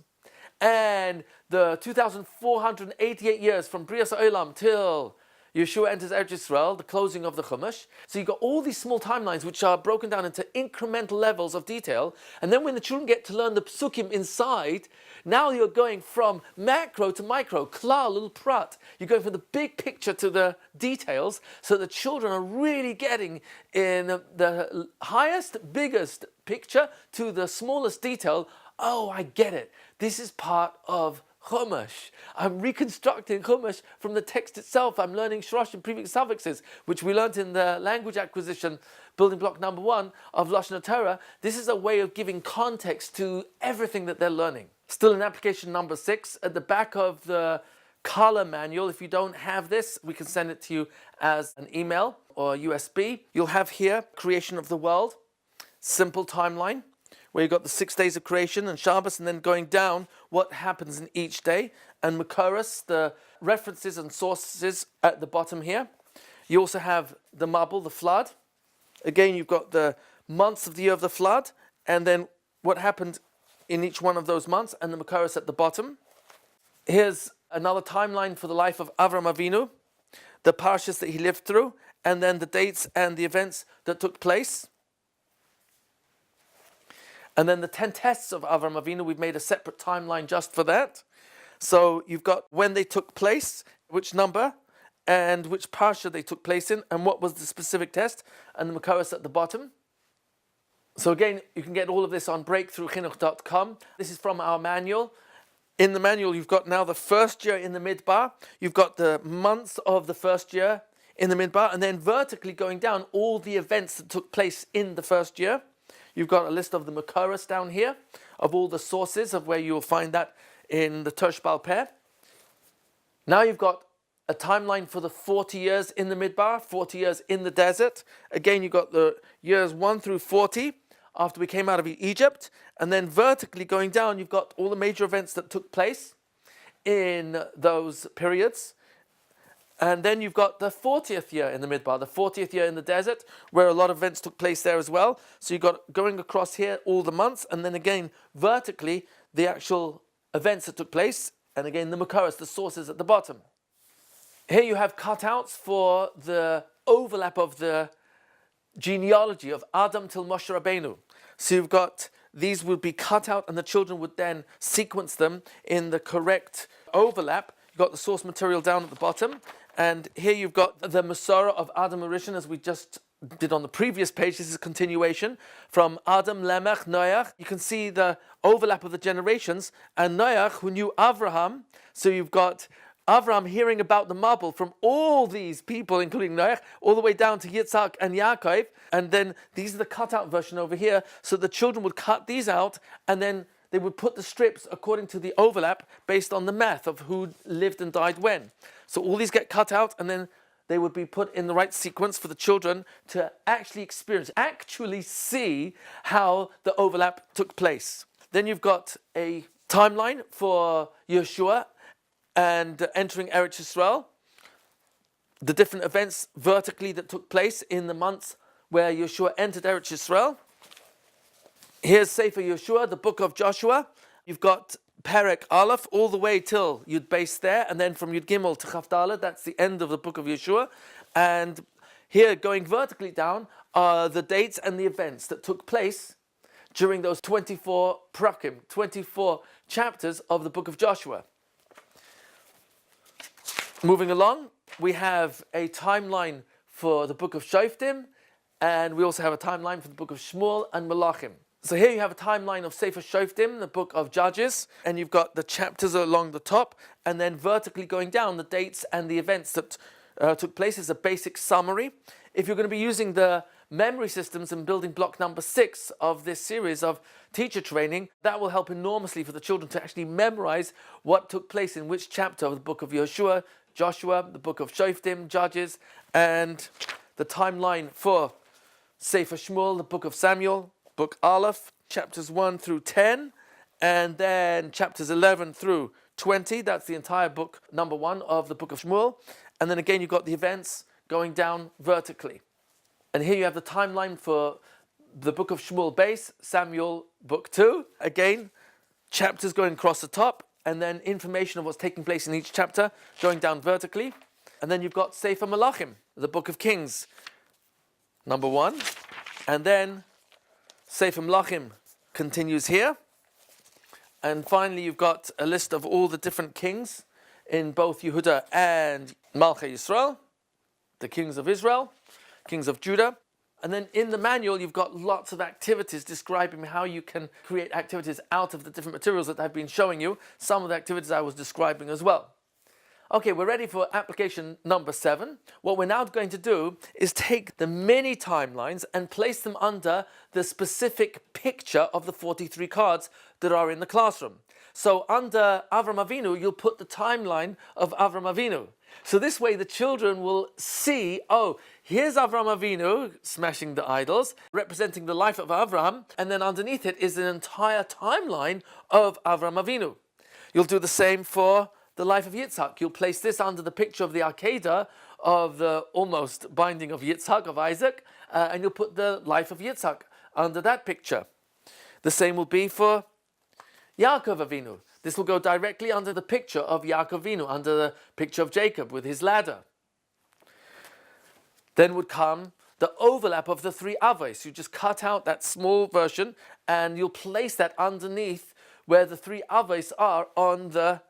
and the 2,488 years from Brias Olam till Yeshua enters Eretz Yisrael, the closing of the Chumash. So you've got all these small timelines which are broken down into incremental levels of detail. And then when the children get to learn the psukim inside, now you're going from macro to micro, klal, little prat. You're going from the big picture to the details, so the children are really getting in the highest, biggest picture to the smallest detail. Oh, I get it. This is part of Chumash. I'm reconstructing Chumash from the text itself. I'm learning shrosh and prefix suffixes, which we learned in the language acquisition building block number 1 of Lashon Torah. This is a way of giving context to everything that they're learning. Still in application number 6, at the back of the color manual, if you don't have this, we can send it to you as an email or USB. You'll have here creation of the world, simple timeline, where you've got the 6 days of creation and Shabbos, and then going down what happens in each day, and Makoros, the references and sources at the bottom here. You also have the Mabul, the flood. Again, you've got the months of the year of the flood, and then what happened in each one of those months, and the Makoros at the bottom. Here's another timeline for the life of Avram Avinu, the parshas that he lived through, and then the dates and the events that took place. And then the 10 tests of Avram Avinu, we've made a separate timeline just for that. So you've got when they took place, which number, and which parsha they took place in, and what was the specific test, and the Makoros at the bottom. So again, you can get all of this on breakthroughchinuch.com. This is from our manual. In the manual, you've got now the first year in the midbar. You've got the months of the first year in the midbar, and then vertically going down all the events that took place in the first year. You've got a list of the Makoros down here, of all the sources of where you'll find that in the Tersh Baal Peh. Now you've got a timeline for the 40 years in the Midbar, 40 years in the desert. Again, you've got the years 1 through 40 after we came out of Egypt. And then vertically going down, you've got all the major events that took place in those periods. And then you've got the 40th year in the Midbar, the 40th year in the desert, where a lot of events took place there as well. So you've got going across here all the months, and then again vertically the actual events that took place, and again the Makoros, the sources at the bottom. Here you have cutouts for the overlap of the genealogy of Adam till Moshe Rabbeinu. So you've got, these would be cut out, and the children would then sequence them in the correct overlap. You've got the source material down at the bottom. And here you've got the Masorah of Adam Rishon, as we just did on the previous page. This is a continuation from Adam, Lemech, Noach. You can see the overlap of the generations. And Noach, who knew Avraham, so you've got Avraham hearing about the Mabul from all these people, including Noach, all the way down to Yitzhak and Yaakov. And then these are the cutout version over here. So the children would cut these out, and then they would put the strips according to the overlap based on the math of who lived and died when. So all these get cut out, and then they would be put in the right sequence for the children to actually experience, actually see how the overlap took place. Then you've got a timeline for Yeshua and entering Eretz Yisrael, the different events vertically that took place in the months where Yeshua entered Eretz Yisrael. Here's Sefer Yeshua, the book of Joshua. You've got Perek Aleph all the way till Yud Beis there, and then from Yud Gimel to Chaf Daled, that's the end of the book of Yeshua. And here, going vertically down, are the dates and the events that took place during those 24 prakim, 24 chapters of the book of Joshua. Moving along, we have a timeline for the book of Shoftim, and we also have a timeline for the book of Shmuel and Malachim. So here you have a timeline of Sefer Shoftim, the book of Judges, and you've got the chapters along the top, and then vertically going down the dates and the events that took place as a basic summary. If you're going to be using the memory systems and building block number 6 of this series of teacher training, that will help enormously for the children to actually memorize what took place in which chapter of the book of Yeshua, Joshua, the book of Shoftim, Judges, and the timeline for Sefer Shmuel, the book of Samuel, book Aleph, chapters 1 through 10, and then chapters 11 through 20. That's the entire book, number 1 of the book of Shmuel. And then again, you've got the events going down vertically. And here you have the timeline for the book of Shmuel base, Samuel, book 2. Again, chapters going across the top, and then information of what's taking place in each chapter going down vertically. And then you've got Sefer Malachim, the book of Kings, number 1. And then Sefer Malachim continues here. And finally, you've got a list of all the different kings in both Yehuda and Malchei Yisrael, the kings of Israel, kings of Judah. And then in the manual, you've got lots of activities describing how you can create activities out of the different materials that I've been showing you. Some of the activities I was describing as well. Okay, we're ready for application number 7. What we're now going to do is take the mini timelines and place them under the specific picture of the 43 cards that are in the classroom. So under Avram Avinu, you'll put the timeline of Avram Avinu. So this way the children will see, oh, here's Avram Avinu smashing the idols, representing the life of Avram, and then underneath it is an entire timeline of Avram Avinu. You'll do the same for the life of Yitzhak. You'll place this under the picture of the Akedah of the almost binding of Yitzhak, of Isaac, and you'll put the life of Yitzhak under that picture. The same will be for Yaakov Avinu. This will go directly under the picture of Yaakov Avinu, under the picture of Jacob with his ladder. Then would come the overlap of the 3 avos. You just cut out that small version and you'll place that underneath where the 3 avos are on the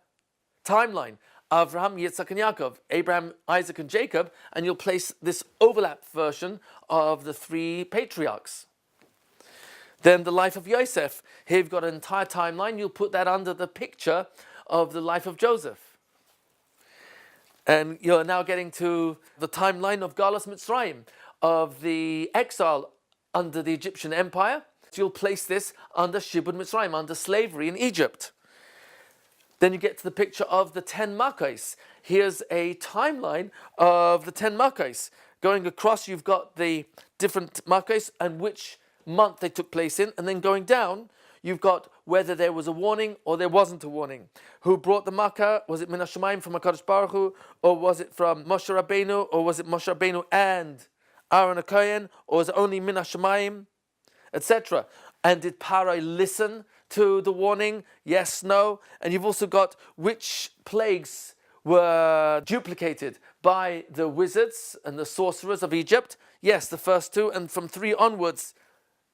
timeline. Avraham, Yitzhak, and Yaakov, Abraham, Isaac, and Jacob, and you'll place this overlap version of the 3 patriarchs. Then the life of Yosef. Here you've got an entire timeline. You'll put that under the picture of the life of Joseph. And you're now getting to the timeline of Galus Mitzrayim, of the exile under the Egyptian Empire. So you'll place this under Shibud Mitzrayim, under slavery in Egypt. Then you get to the picture of the 10 Makkos. Here's a timeline of the 10 Makkos. Going across, you've got the different Makkos and which month they took place in. And then going down, you've got whether there was a warning or there wasn't a warning. Who brought the Makkah? Was it Min HaShamayim from HaKadosh Baruch Hu? Or was it from Moshe Rabbeinu? Or was it Moshe Rabbeinu and Aaron HaKohen? Or was it only Min HaShamayim? Etc. And did Parai listen to the warning? Yes, no. And you've also got which plagues were duplicated by the wizards and the sorcerers of Egypt. Yes, the first 2, and from 3 onwards,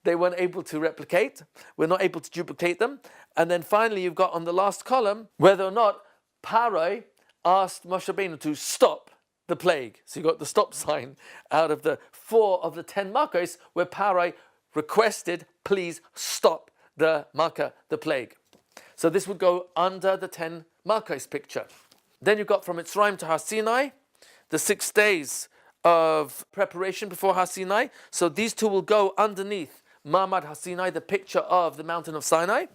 they weren't able to replicate. We're not able to duplicate them. And then finally, you've got on the last column whether or not Parai asked Moshe Rabbeinu to stop the plague. So you've got the stop sign out of the 4 of the 10 Makkos where Parai requested, please stop the Makkah, the plague. So this would go under the 10 Makkos picture. Then you've got from Mitzrayim to Har Sinai, the 6 days of preparation before Har Sinai. So these 2 will go underneath Ma'amad Har Sinai, the picture of the mountain of Sinai.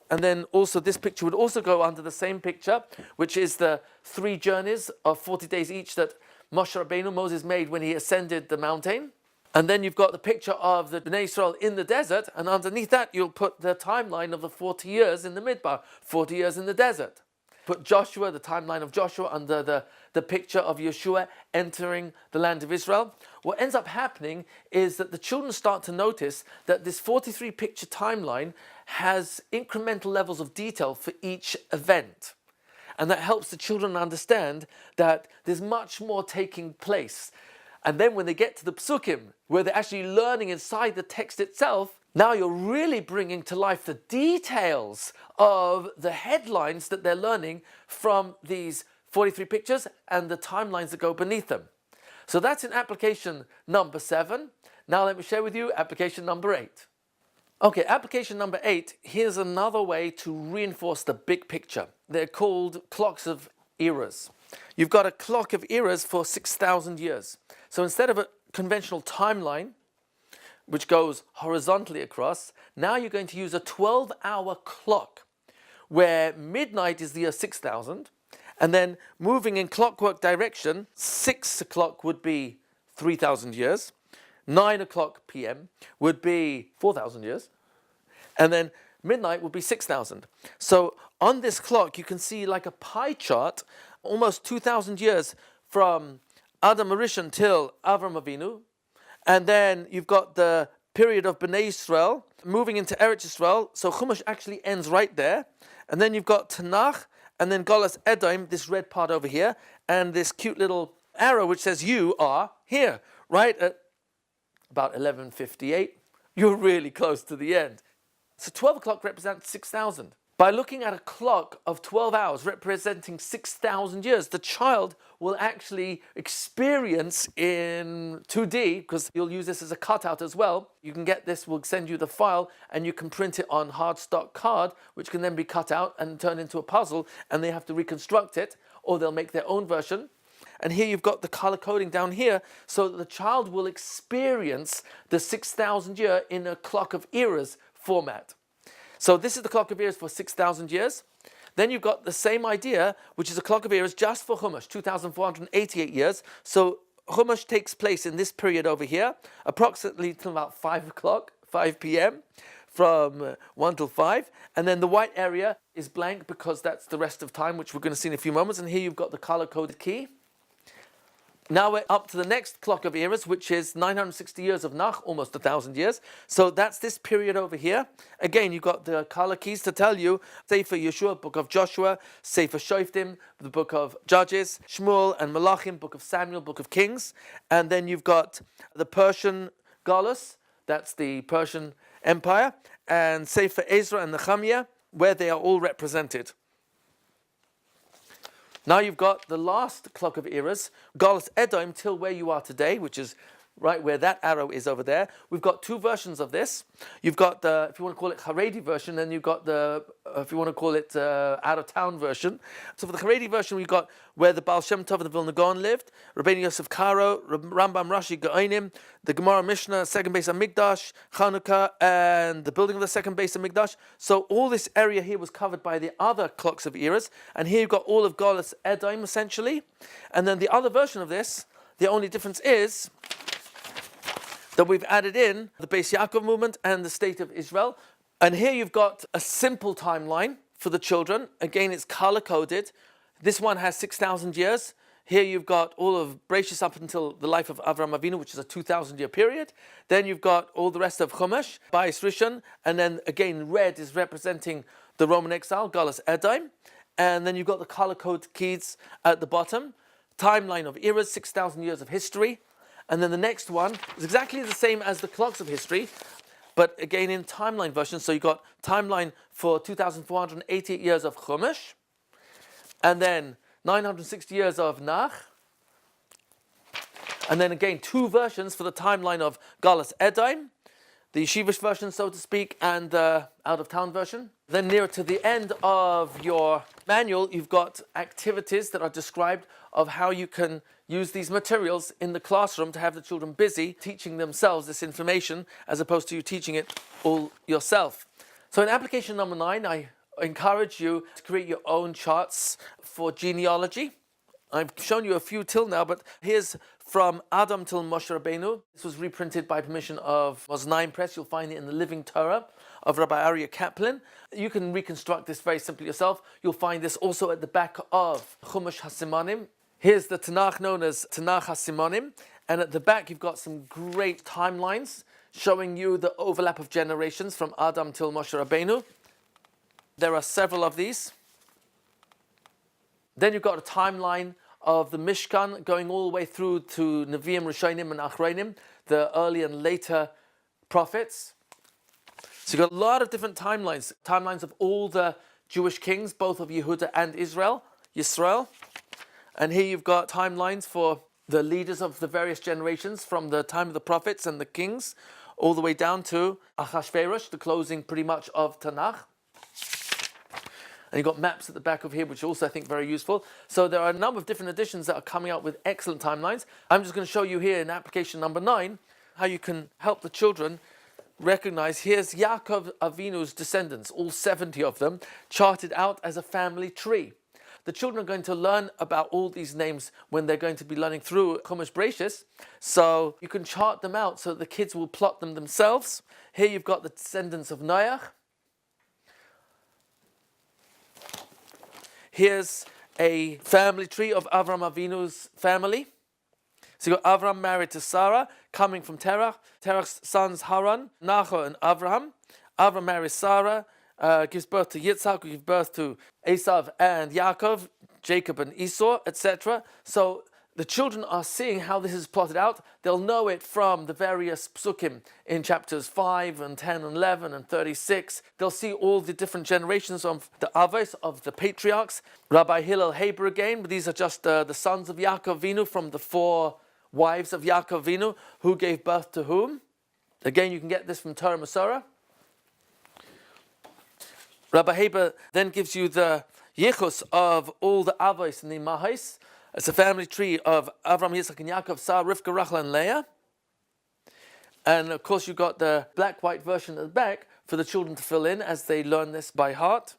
And then also this picture would also go under the same picture, which is the 3 journeys of 40 days each that Moshe Rabbeinu, Moses, made when he ascended the mountain. And then you've got the picture of the Bnei Israel in the desert, and underneath that you'll put the timeline of the 40 years in the Midbar, 40 years in the desert. Put Joshua, the timeline of Joshua, under the picture of Yeshua entering the land of Israel. What ends up happening is that the children start to notice that this 43 picture timeline has incremental levels of detail for each event. And that helps the children understand that there's much more taking place. And then when they get to the psukim, where they're actually learning inside the text itself, now you're really bringing to life the details of the headlines that they're learning from these 43 pictures and the timelines that go beneath them. So that's in application number 7. Now let me share with you application number 8. Okay, application number 8, here's another way to reinforce the big picture. They're called clocks of eras. You've got a clock of eras for 6,000 years. So instead of a conventional timeline, which goes horizontally across, now you're going to use a 12-hour clock, where midnight is the year 6,000, and then moving in clockwork direction, 6 o'clock would be 3,000 years, 9 o'clock p.m. would be 4,000 years, and then midnight would be 6,000. So on this clock, you can see like a pie chart, almost 2,000 years from Adam Arishon till Avram Avinu, and then you've got the period of Bnei Israel moving into Eretz Israel. So Chumash actually ends right there, and then you've got Tanakh, and then Golas Edom, this red part over here, and this cute little arrow which says you are here, right at about 11:58. You're really close to the end. So 12 o'clock represents 6,000. By looking at a clock of 12 hours representing 6,000 years, the child will actually experience in 2D, because you'll use this as a cutout as well. You can get this, we'll send you the file, and you can print it on hard stock card, which can then be cut out and turned into a puzzle, and they have to reconstruct it, or they'll make their own version. And here you've got the color coding down here, so that the child will experience the 6,000 year in a clock of eras format. So this is the clock of eras for 6,000 years. Then you've got the same idea, which is a clock of eras just for Chumash, 2,488 years. So Chumash takes place in this period over here, approximately till about 5 o'clock, 5 p.m., from 1 till 5. And then the white area is blank because that's the rest of time, which we're going to see in a few moments. And here you've got the color-coded key. Now we're up to the next clock of eras, which is 960 years of Nach, almost 1,000 years. So that's this period over here. Again, you've got the color keys to tell you. Sefer Yeshua, book of Joshua. Sefer Shoftim, the book of Judges. Shmuel and Malachim, book of Samuel, book of Kings. And then you've got the Persian Galus, that's the Persian Empire. And Sefer Ezra and Nehemiah, where they are all represented. Now you've got the last clock of eras, Golas Edom, till where you are today, which is right where that arrow is over there. We've got 2 versions of this. You've got the, if you want to call it Haredi version, and you've got the, if you want to call it out-of-town version. So for the Haredi version, we've got where the Baal Shem Tov and the Vilna Gaon lived, Rabbeinu Yosef Karo, Rambam Rashi Gaonim, the Gemara Mishnah, second base of Mikdash, Chanukah, and the building of the second base of Mikdash. So all this area here was covered by the other clocks of eras, and here you've got all of Golas Edom essentially. And then the other version of this, the only difference is that we've added in the Beis Yaakov movement and the state of Israel. And here you've got a simple timeline for the children. Again, it's color-coded. This one has 6,000 years. Here you've got all of Bereshis up until the life of Avram Avinu, which is a 2,000-year period. Then you've got all the rest of Chumash, Bais Rishon, and then again, red is representing the Roman exile, Golas Edom. And then you've got the color-coded keys at the bottom. Timeline of eras, 6,000 years of history. And then the next one is exactly the same as the clocks of history, but again in timeline version. So you've got timeline for 2,488 years of Chumash, and then 960 years of Nach, and then again 2 versions for the timeline of Golas Edom, the yeshivish version, so to speak, and the out-of-town version. Then nearer to the end of your manual, you've got activities that are described of how you can use these materials in the classroom to have the children busy teaching themselves this information as opposed to you teaching it all yourself. So in application number 9, I I encourage you to create your own charts for genealogy. I've shown you a few till now, but here's from Adam till Moshe Rabbeinu. This was reprinted by permission of Moznaim Press. You'll find it in the Living Torah of Rabbi Aryeh Kaplan. You can reconstruct this very simply yourself. You'll find this also at the back of Chumash HaSimanim. Here's the Tanakh known as Tanakh HaSimanim. And at the back, you've got some great timelines showing you the overlap of generations from Adam till Moshe Rabbeinu. There are several of these. Then you've got a timeline of the Mishkan going all the way through to Nevi'im, Rishonim, and Achronim, the early and later prophets. So you've got a lot of different timelines of all the Jewish kings, both of Yehuda and Yisrael. And here you've got timelines for the leaders of the various generations from the time of the prophets and the kings, all the way down to Achashverosh, the closing pretty much of Tanakh. And you've got maps at the back of here, which also I think very useful. So there are a number of different editions that are coming out with excellent timelines. I'm just going to show you here in application number 9 how you can help the children recognize. Here's Yaakov Avinu's descendants, all 70 of them, charted out as a family tree. The children are going to learn about all these names when they're going to be learning through Chumash Bereshis. So you can chart them out so that the kids will plot them themselves. Here you've got the descendants of Noach. Here's a family tree of Avram Avinu's family. So you've got Avram married to Sarah, coming from Terach. Terach's sons Haran, Nahor, and Avraham. Avram marries Sarah, gives birth to Yitzhak, who gives birth to Esav and Yaakov, Jacob and Esau, etc. So the children are seeing how this is plotted out. They'll know it from the various psukim in chapters 5 and 10 and 11 and 36. They'll see all the different generations of the Avos, of the patriarchs. Rabbi Hillel Haber again, but these are just the sons of Yaakov Avinu from the 4 wives of Yaakov Avinu, who gave birth to whom. Again, you can get this from Torah Masorah. Rabbi Haber then gives you the yichus of all the Avos and the Mahais. It's a family tree of Avram, Yitzchak, and Yaakov, Sarah, Rivka, Rachel, and Leah. And of course, you've got the black-white version at the back for the children to fill in as they learn this by heart.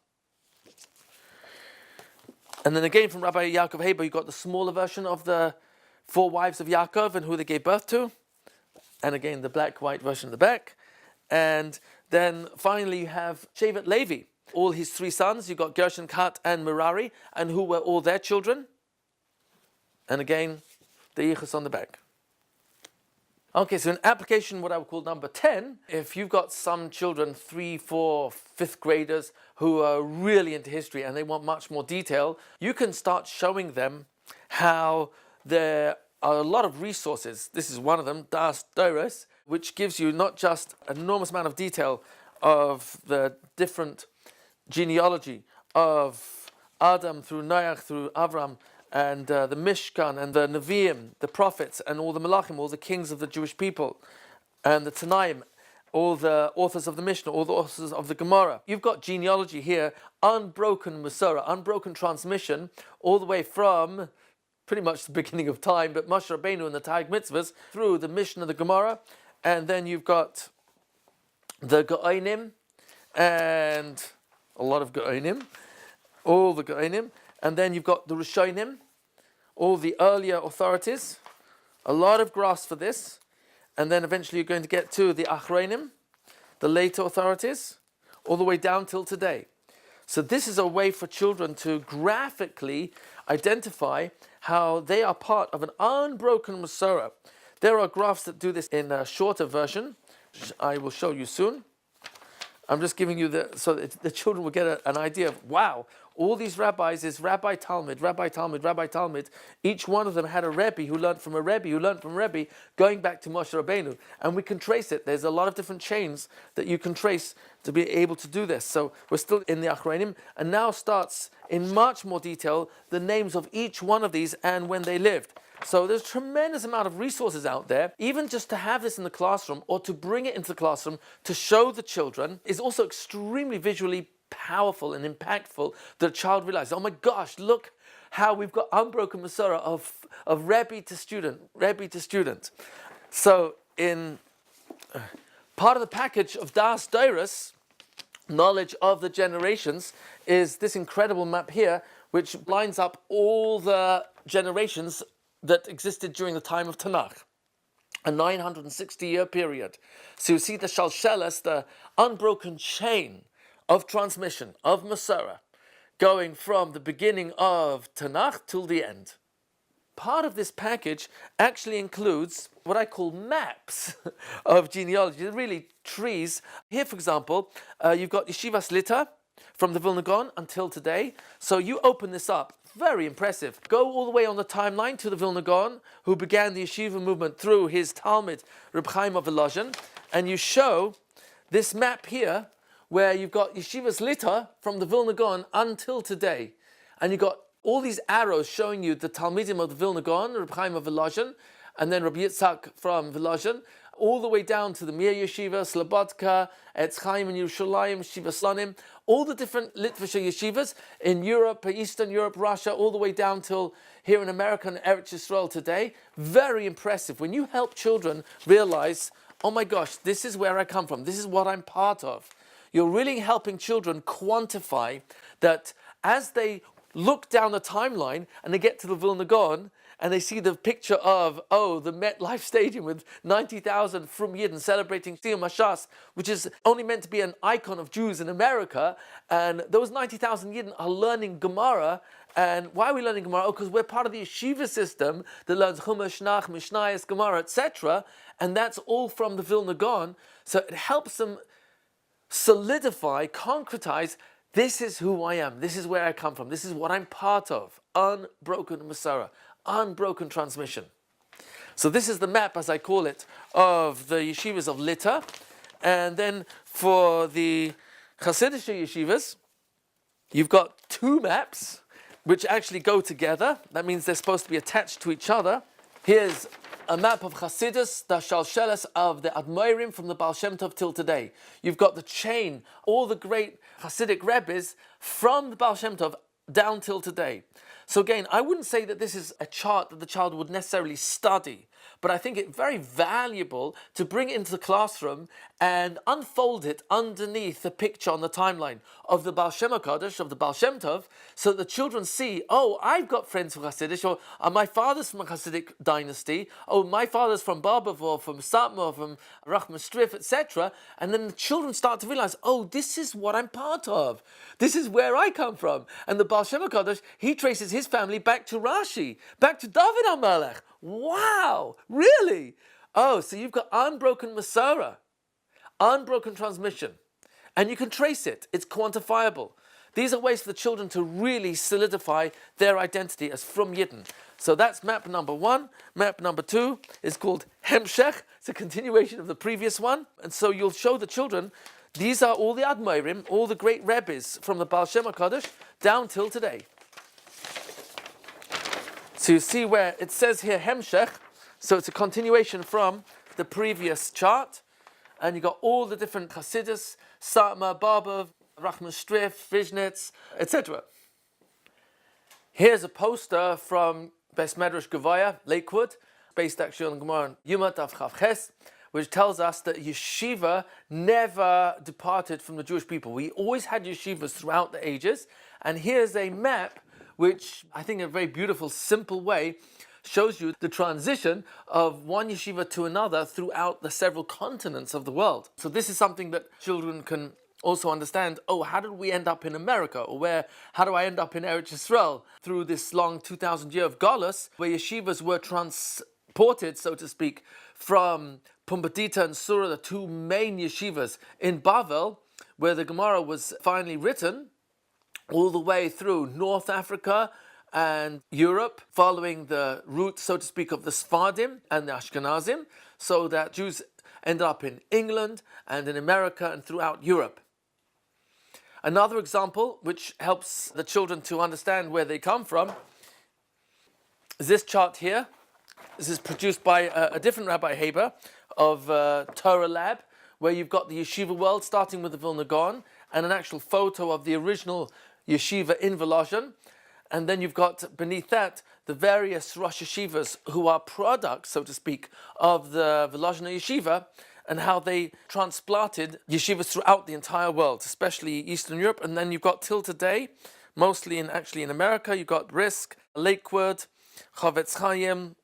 And then again from Rabbi Yaakov Haber, you've got the smaller version of the 4 wives of Yaakov and who they gave birth to. And again, the black-white version at the back. And then finally, you have Shevet Levi, all his 3 sons. You've got Gershon, Kat, and Merari, and who were all their children. And again, the yichus on the back. Okay, so in application, what I would call number 10, if you've got some children, 3, 4, 5th graders, who are really into history and they want much more detail, you can start showing them how there are a lot of resources. This is one of them, Das Doros, which gives you not just an enormous amount of detail of the different genealogy of Adam through Noach, through Avram, and the Mishkan, and the Nevi'im, the prophets, and all the Malachim, all the kings of the Jewish people, and the Tanaim, all the authors of the Mishnah, all the authors of the Gemara. You've got genealogy here, unbroken Masorah, unbroken transmission, all the way from pretty much the beginning of time, but Moshe Rabbeinu and the Tag Mitzvahs, through the Mishnah, the Gemara, and then you've got the Geonim, and a lot of Geonim, all the Geonim, and then you've got the Rishonim, all the earlier authorities, a lot of graphs for this, and then eventually you're going to get to the Achronim, the later authorities, all the way down till today. So this is a way for children to graphically identify how they are part of an unbroken Masorah. There are graphs that do this in a shorter version, which I will show you soon. I'm just giving you so that the children will get an idea of, wow, all these rabbis is Rabbi Talmud, Rabbi Talmud, Rabbi Talmud. Each one of them had a Rebbe who learned from a Rebbe, who learned from a Rebbe, going back to Moshe Rabbeinu. And we can trace it. There's a lot of different chains that you can trace to be able to do this. So we're still in the Achronim, and now starts in much more detail the names of each one of these and when they lived. So there's a tremendous amount of resources out there. Even just to have this in the classroom or to bring it into the classroom to show the children is also extremely visually powerful and impactful, that a child realizes, oh my gosh, look how we've got unbroken Masorah of Rebbe to student, Rebbe to student. So in part of the package of Das Doros, knowledge of the generations is this incredible map here, which lines up all the generations that existed during the time of Tanakh, a 960-year period. So you see the shalsheles, the unbroken chain of transmission, of Masorah, going from the beginning of Tanakh till the end. Part of this package actually includes what I call maps of genealogy. They're really trees. Here, for example, you've got Yeshivas Lita from the Vilna Gaon until today. So you open this up. Very impressive. Go all the way on the timeline to the Vilna Gaon, who began the yeshiva movement through his Talmud, Reb Chaim of Volozhin, and you show this map here where you've got Yeshivas Lita from the Vilna Gaon until today. And you've got all these arrows showing you the Talmidim of the Vilna Gaon, Reb Chaim of Volozhin, and then Rabbi Yitzhak from Volozhin, all the way down to the Mir Yeshiva, Slobodka, Etz Chaim in Yerushalayim, Shiva Slonim, all the different Litvische yeshivas in Europe, Eastern Europe, Russia, all the way down till here in America and Eretz Yisrael today. Very impressive. When you help children realize, oh my gosh, this is where I come from, this is what I'm part of, you're really helping children quantify that as they look down the timeline and they get to the Vilna Gaon and they see the picture of, the MetLife Stadium with 90,000 Frum Yidden celebrating Siyum Hashas, which is only meant to be an icon of Jews in America, and those 90,000 Yidden are learning Gemara. And why are we learning Gemara? Because we're part of the yeshiva system that learns Chumash, Nach, Mishnayos, Gemara, etc. And that's all from the Vilna Gaon. So it helps them solidify, concretize, this is who I am, this is where I come from, this is what I'm part of. Unbroken Masorah, unbroken transmission. So this is the map, as I call it, of the yeshivas of Lita. And then for the Hasidic yeshivas, you've got two maps which actually go together. That means they're supposed to be attached to each other. Here's a map of Hasidus, the Shalsheles of the Admoirim from the Baal Shem Tov till today. You've got the chain, all the great Hasidic Rebbes from the Baal Shem Tov down till today. So again, I wouldn't say that this is a chart that the child would necessarily study, but I think it's very valuable to bring it into the classroom and unfold it underneath the picture on the timeline of the Baal Shem HaKadosh, of the Baal Shem Tov, so that the children see, I've got friends from Hasidic, or my father's from a Hasidic dynasty, my father's from Barbavor, from Satmar, from Rachman Strif, etc. And then the children start to realize, this is what I'm part of. This is where I come from. And the Baal Shem HaKadosh, he traces his family back to Rashi, back to David HaMelech. Wow, really? So you've got unbroken Masorah, unbroken transmission, and you can trace it. It's quantifiable. These are ways for the children to really solidify their identity as Frum Yidden. So that's map number one. Map number two is called Hemshech. It's a continuation of the previous one. And so you'll show the children, these are all the Admoirim, all the great Rebbes from the Baal Shem HaKadosh down till today. So you see where it says here Hemshech, so it's a continuation from the previous chart, and you got all the different Hasidus, Satmar, Barbov, Rachman Strif, Vizhnitz, etc. Here's a poster from Beis Medrash Gevaya, Lakewood, based actually on Gemara Yuma Tav Chav Ches, which tells us that yeshiva never departed from the Jewish people. We always had yeshivas throughout the ages, and here's a map which I think in a very beautiful, simple way shows you the transition of one yeshiva to another throughout the several continents of the world. So this is something that children can also understand, how did we end up in America? Or how do I end up in Eretz Yisrael through this long 2,000 year of Galus, where yeshivas were transported, so to speak, from Pumbedita and Sura, the two main yeshivas in Bavel, where the Gemara was finally written, all the way through North Africa and Europe, following the route, so to speak, of the Sephardim and the Ashkenazim, so that Jews ended up in England and in America and throughout Europe. Another example, which helps the children to understand where they come from, is this chart here. This is produced by a different Rabbi Haber of Torah Lab, where you've got the yeshiva world, starting with the Vilna Gaon, and an actual photo of the original yeshiva in Volozhin. And then you've got beneath that the various Rosh Yeshivas who are products, so to speak, of the Volozhin yeshiva. and how they transplanted yeshivas throughout the entire world, especially Eastern Europe. And then you've got till today, mostly in America, you've got Brisk, Lakewood, Chavetz Chaim,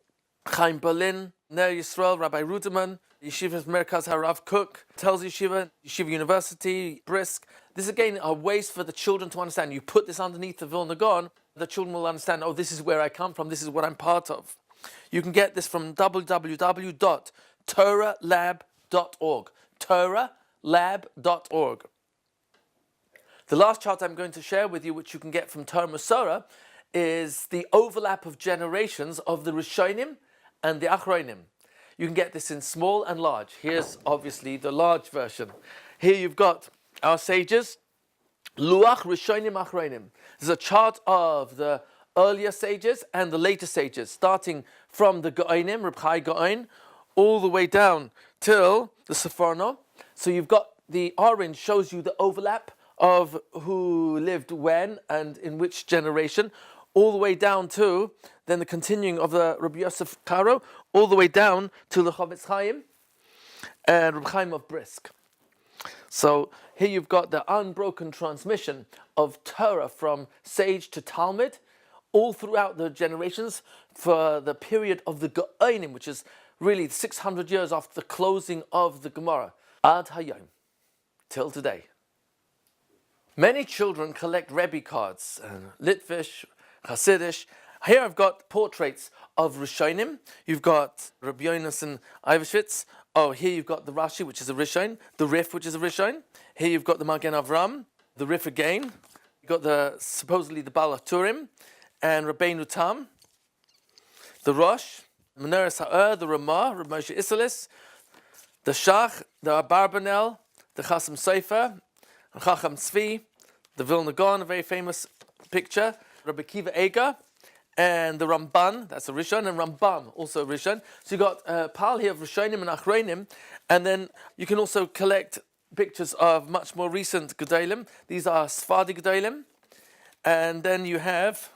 Chaim Berlin, Ner Yisrael, Rabbi Ruderman, Yeshiva Merkaz Harav Kook, Telz Yeshiva, Yeshiva University, Brisk. This again are ways for the children to understand. You put this underneath the Vilna Gaon, the children will understand, oh, this is where I come from, this is what I'm part of. You can get this from www.torahlab.org. Torahlab.org. The last chart I'm going to share with you, which you can get from Torah Masorah, is the overlap of generations of the Rishonim and the Achronim. You can get this in small and large. Here's obviously the large version. Here you've got our sages, Luach Rishonim Achronim. This is a chart of the earlier sages and the later sages, starting from the Gaonim, Reb Chai Gaon, all the way down till the Seforno. So you've got the orange shows you the overlap of who lived when and in which generation, all the way down to then the continuing of the Rabbi Yosef Karo, all the way down to the Chavetz Chaim and Reb Chaim of Brisk. So here you've got the unbroken transmission of Torah from sage to Talmud, all throughout the generations for the period of the Gaonim, which is really 600 years after the closing of the Gemara, Ad Hayom, till today. Many children collect Rebbe cards, Litvish, Hasidish. Here I've got portraits of Rishonim. You've got Rabbi Yonason Ivashvitz. Oh, here you've got the Rashi, which is a Rishon, the Rif, which is a Rishon. Here you've got the Magen Avram, the Rif again. You've got supposedly the Baal HaTurim, and Rabbeinu Tam, the Rosh, Menorah Ha'er, the Ramah, Reb Moshe Isserles, the Shach, the Abarbanel, the Chasam Sofer, and Chacham Tzvi, the Vilna Gaon, a very famous picture, Rabbi Kiva Eger, and the Ramban, that's a Rishon, and Rambam, also a Rishon. So you've got a pile here of Rishonim and Achronim, and then you can also collect pictures of much more recent Gedolim. These are Sephardi Gedolim, and then you have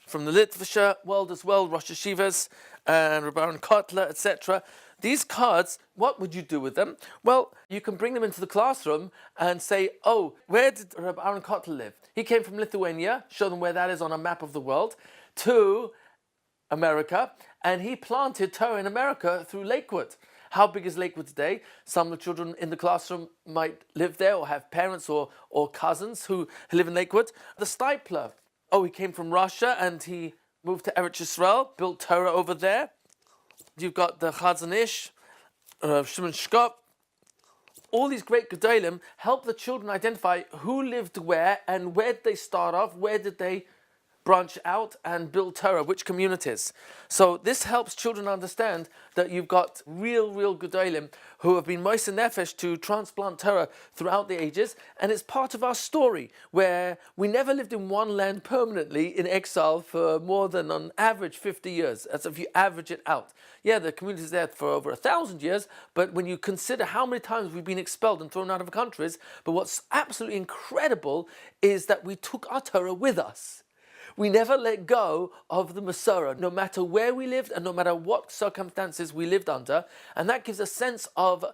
from the Litvisher world as well, Rosh Hashivas and Rabbi Aaron Kotler, etc. These cards, what would you do with them? Well, you can bring them into the classroom and say, oh, where did Rabbi Aaron Kotler live? He came from Lithuania, show them where that is on a map of the world, to America, and he planted Torah in America through Lakewood. How big is Lakewood today? Some of the children in the classroom might live there or have parents or cousins who live in Lakewood. The Stipler, oh, he came from Russia and he moved to Eretz Yisrael, built Torah over there. You've got the Chazon Ish, Shimon Shkop. All these great Gedolim help the children identify who lived where and where did they start off, where did they branch out and build Torah, which communities. So this helps children understand that you've got real Gedolim who have been moist nefesh to transplant Torah throughout the ages, and it's part of our story where we never lived in one land permanently in exile for more than on average 50 years. That's if you average it out. Yeah, the community is there for over 1,000 years, but when you consider how many times we've been expelled and thrown out of countries, but what's absolutely incredible is that we took our Torah with us. We never let go of the Masorah, no matter where we lived and no matter what circumstances we lived under. And that gives a sense of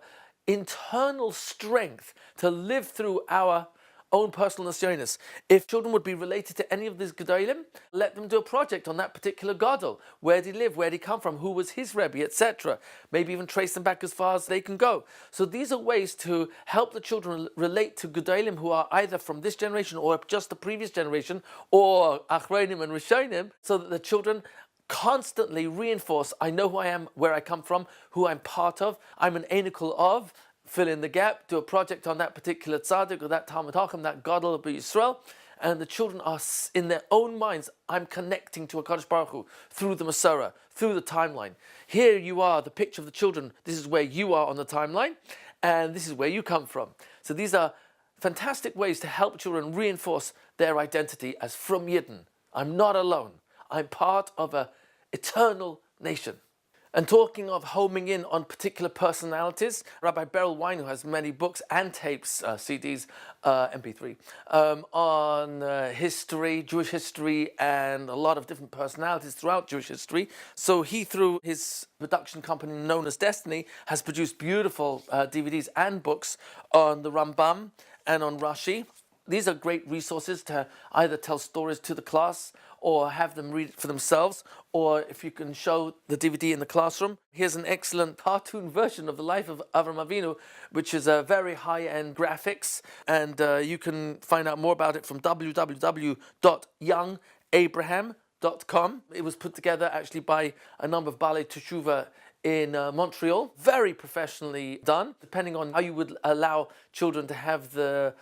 internal strength to live through our own personal nisyonos. If children would be related to any of these Gedolim, let them do a project on that particular Gadol. Where did he live? Where did he come from? Who was his Rebbe, etc. Maybe even trace them back as far as they can go. So these are ways to help the children relate to Gedolim who are either from this generation or just the previous generation, or Achronim and Rishonim, so that the children constantly reinforce, I know who I am, where I come from, who I'm part of, I'm an anical of, fill in the gap, do a project on that particular tzaddik or that Talmud Chacham, that Gadol of Yisrael, and the children are in their own minds, I'm connecting to a Kadosh Baruch Hu through the Masorah, through the timeline. Here you are, the picture of the children, this is where you are on the timeline, and this is where you come from. So these are fantastic ways to help children reinforce their identity as from Yidden. I'm not alone. I'm part of an eternal nation. And talking of homing in on particular personalities, Rabbi Beryl Wine, who has many books and tapes, CDs, MP3, on history, Jewish history, and a lot of different personalities throughout Jewish history. So he, through his production company known as Destiny, has produced beautiful DVDs and books on the Rambam and on Rashi. These are great resources to either tell stories to the class or have them read it for themselves, or if you can show the DVD in the classroom. Here's an excellent cartoon version of the life of Avram Avinu, which is a very high-end graphics, and you can find out more about it from www.youngabraham.com. It was put together actually by a number of Balei Teshuva in Montreal, very professionally done, depending on how you would allow children to have the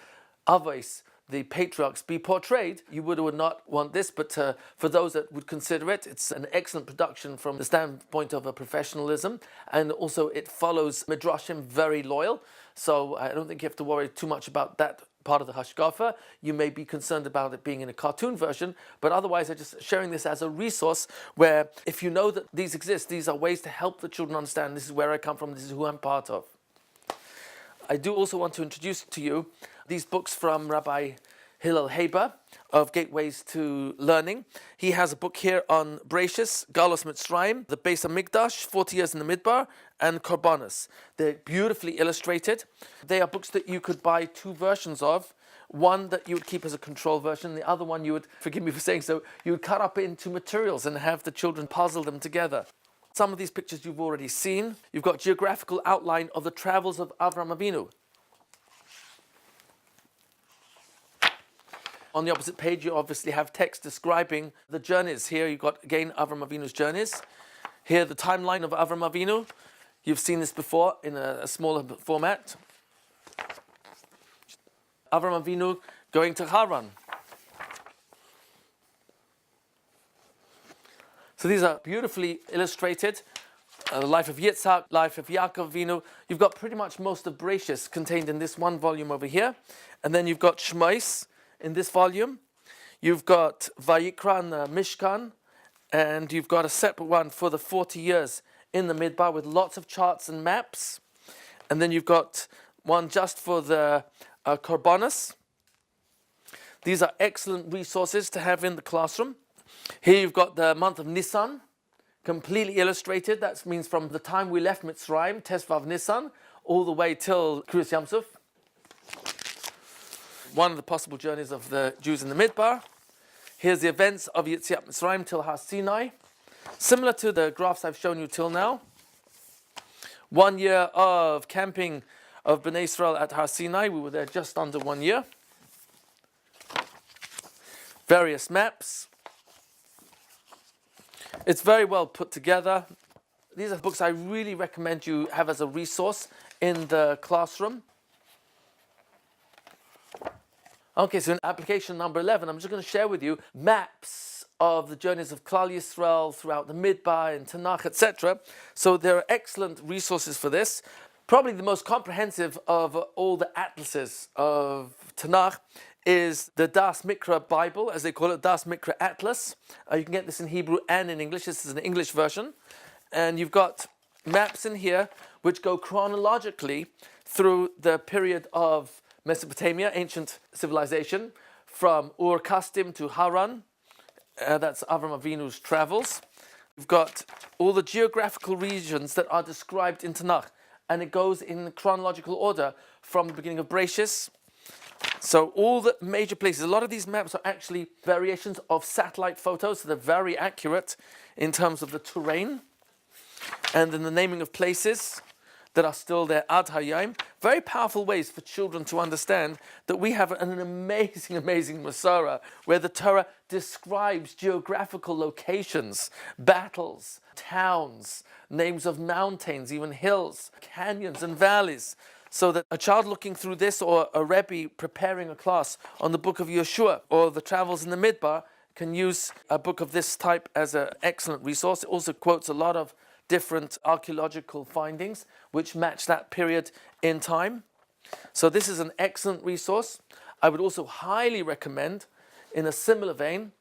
Avos, the patriarchs, be portrayed. You would or would not want this, but for those that would consider it, it's an excellent production from the standpoint of a professionalism, and also it follows Midrashim very loyal, so I don't think you have to worry too much about that part of the hashkafa. You may be concerned about it being in a cartoon version, but otherwise I'm just sharing this as a resource where if you know that these exist, these are ways to help the children understand this is where I come from, this is who I'm part of. I do also want to introduce to you these books from Rabbi Hillel Haber of Gateways to Learning. He has a book here on Bereshis, Galus Mitzrayim, the Beis HaMikdash, 40 Years in the Midbar, and Korbanos. They're beautifully illustrated. They are books that you could buy two versions of. One that you would keep as a control version, the other one you would, forgive me for saying so, you would cut up into materials and have the children puzzle them together. Some of these pictures you've already seen. You've got geographical outline of the travels of Avram Avinu. On the opposite page, you obviously have text describing the journeys. Here you've got, again, Avram Avinu's journeys. Here, the timeline of Avram Avinu. You've seen this before in a smaller format. Avram Avinu going to Haran. So these are beautifully illustrated. The life of Yitzhak, life of Yaakov Avinu. You've got pretty much most of Bereshis contained in this one volume over here. And then you've got Shmos in this volume. You've got Vayikra and the Mishkan. And you've got a separate one for the 40 years in the Midbar with lots of charts and maps. And then you've got one just for the Korbanos. These are excellent resources to have in the classroom. Here you've got the month of Nisan, completely illustrated. That means from the time we left Mitzrayim, Tesvav Nisan, all the way till Kriyas Yamsuf. One of the possible journeys of the Jews in the Midbar. Here's the events of Yetziat Mitzrayim till Har Sinai. Similar to the graphs I've shown you till now. 1 year of camping of Bnei Israel at Har Sinai. We were there just under 1 year. Various maps. It's very well put together. These are books I really recommend you have as a resource in the classroom. Okay, so in application number 11, I'm just going to share with you maps of the journeys of Klal Yisrael throughout the Midbar and Tanakh, etc. So there are excellent resources for this. Probably the most comprehensive of all the atlases of Tanakh is the Das Mikra Bible, as they call it, Das Mikra Atlas. You can get this in Hebrew and in English. This is an English version. And you've got maps in here which go chronologically through the period of Mesopotamia, ancient civilization, from Ur Kasdim to Haran. That's Avram Avinu's travels. You've got all the geographical regions that are described in Tanakh, and it goes in chronological order from the beginning of Bereshis. So all the major places, a lot of these maps are actually variations of satellite photos, so they're very accurate in terms of the terrain and then the naming of places that are still there ad hayom. Very powerful ways for children to understand that we have an amazing, amazing Masorah where the Torah describes geographical locations, battles, towns, names of mountains, even hills, canyons and valleys. So that a child looking through this, or a Rebbe preparing a class on the book of Yeshua or the travels in the Midbar, can use a book of this type as an excellent resource. It also quotes a lot of different archaeological findings which match that period in time. So this is an excellent resource. I would also highly recommend, in a similar vein,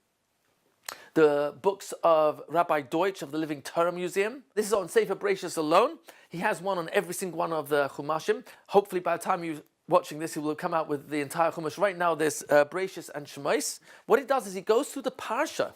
the books of Rabbi Deutsch of the Living Torah Museum. This is on Sefer Bereshis alone. He has one on every single one of the Chumashim. Hopefully by the time you're watching this, he will come out with the entire Chumash. Right now there's Bereshis and Shemais. What he does is he goes through the Parsha,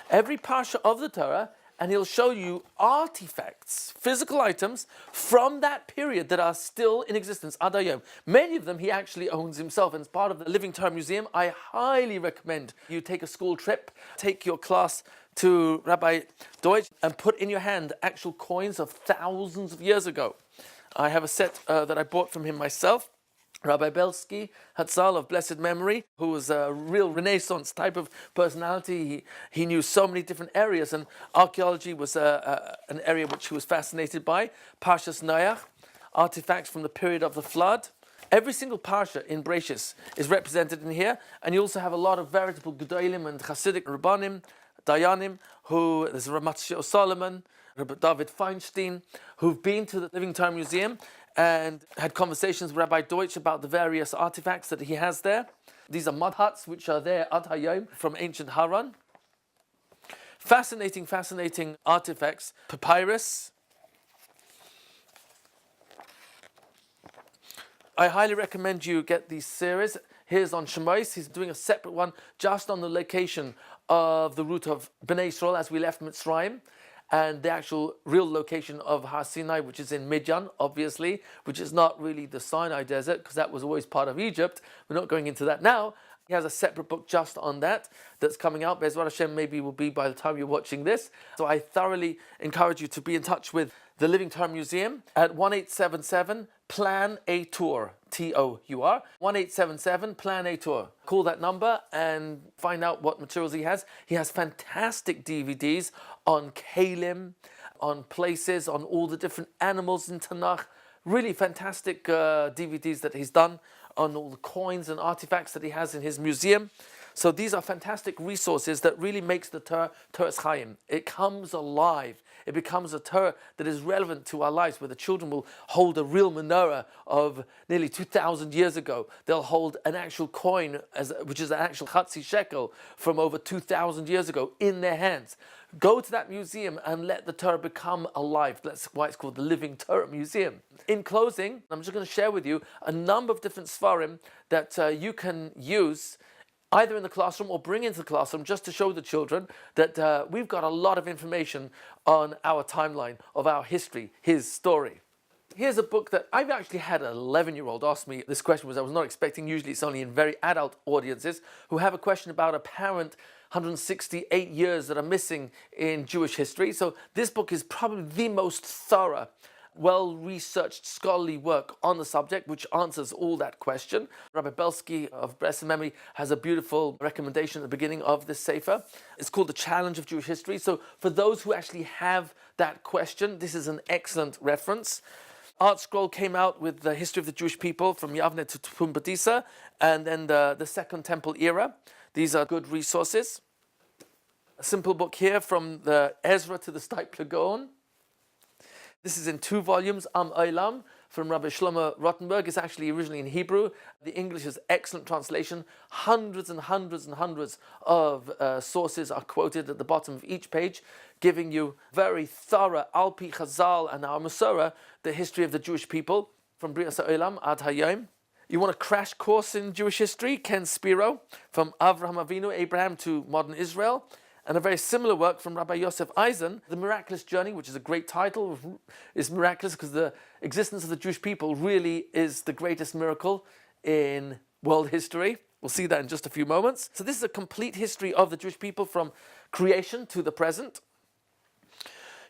every Parsha of the Torah, and he'll show you artifacts, physical items from that period that are still in existence, Ad Hayom. Many of them he actually owns himself, and as part of the Living Torah Museum, I highly recommend you take a school trip, take your class to Rabbi Deutsch, and put in your hand actual coins of thousands of years ago. I have a set that I bought from him myself. Rabbi Belsky, Hatzal of blessed memory, who was a real Renaissance type of personality. He knew so many different areas, and archaeology was an area which he was fascinated by. Parshas Noach, artifacts from the period of the flood. Every single parsha in Bereshis is represented in here, and you also have a lot of veritable Gedolim and Hasidic Rabbanim, Dayanim, there's Ramat Solomon, Rabbi David Feinstein, who've been to the Living Torah Museum and had conversations with Rabbi Deutsch about the various artifacts that he has there. These are mud huts which are there Ad Hayom from ancient Haran. Fascinating artifacts. Papyrus. I highly recommend you get these series. Here's on Shemais. He's doing a separate one just on the location of the route of Bnei Yisrael as we left Mitzrayim, and the actual real location of Har Sinai, which is in Midian, obviously, which is not really the Sinai desert, because that was always part of Egypt. We're not going into that now. He has a separate book just on that that's coming out. Bezrat Hashem maybe will be by the time you're watching this. So I thoroughly encourage you to be in touch with the Living Torah Museum at 1877 Plan a Tour, T-O-U-R, 1877 Plan a Tour. Call that number and find out what materials he has. He has fantastic DVDs on Kalim, on places, on all the different animals in Tanakh. Really fantastic DVDs that he's done on all the coins and artifacts that he has in his museum. So these are fantastic resources that really makes the Torah's Chaim. It comes alive. It becomes a Torah that is relevant to our lives, where the children will hold a real menorah of nearly 2,000 years ago. They'll hold an actual coin, which is an actual Chatzi shekel from over 2,000 years ago, in their hands. Go to that museum and let the Torah become alive. That's why it's called the Living Torah Museum. In closing, I'm just going to share with you a number of different Sfarim that you can use either in the classroom or bring into the classroom, just to show the children that we've got a lot of information on our timeline of our history, his story. Here's a book that I've actually had an 11-year-old ask me this question, which I was not expecting. Usually it's only in very adult audiences who have a question about apparent 168 years that are missing in Jewish history. So this book is probably the most thorough, well-researched scholarly work on the subject, which answers all that question. Rabbi Belsky of blessed memory has a beautiful recommendation at the beginning of this sefer. It's called The Challenge of Jewish History. So for those who actually have that question, this is an excellent reference. Art Scroll came out with the history of the Jewish people from Yavne to Pumbedisa, and then the Second Temple era. These are good resources. A simple book here from the Ezra to the Stipler Gaon. This is in 2 volumes, Olam, from Rabbi Shlomo Rottenberg. It's actually originally in Hebrew. The English is excellent translation. Hundreds and hundreds and hundreds of sources are quoted at the bottom of each page, giving you very thorough, Alpi Chazal and our Masorah, the history of the Jewish people, from Brias HaOlam Ad Hayom. You want a crash course in Jewish history? Ken Spiro, from Avraham Avinu, Abraham to modern Israel. And a very similar work from Rabbi Yosef Eisen, The Miraculous Journey, which is a great title. It's miraculous because the existence of the Jewish people really is the greatest miracle in world history. We'll see that in just a few moments. So this is a complete history of the Jewish people from creation to the present.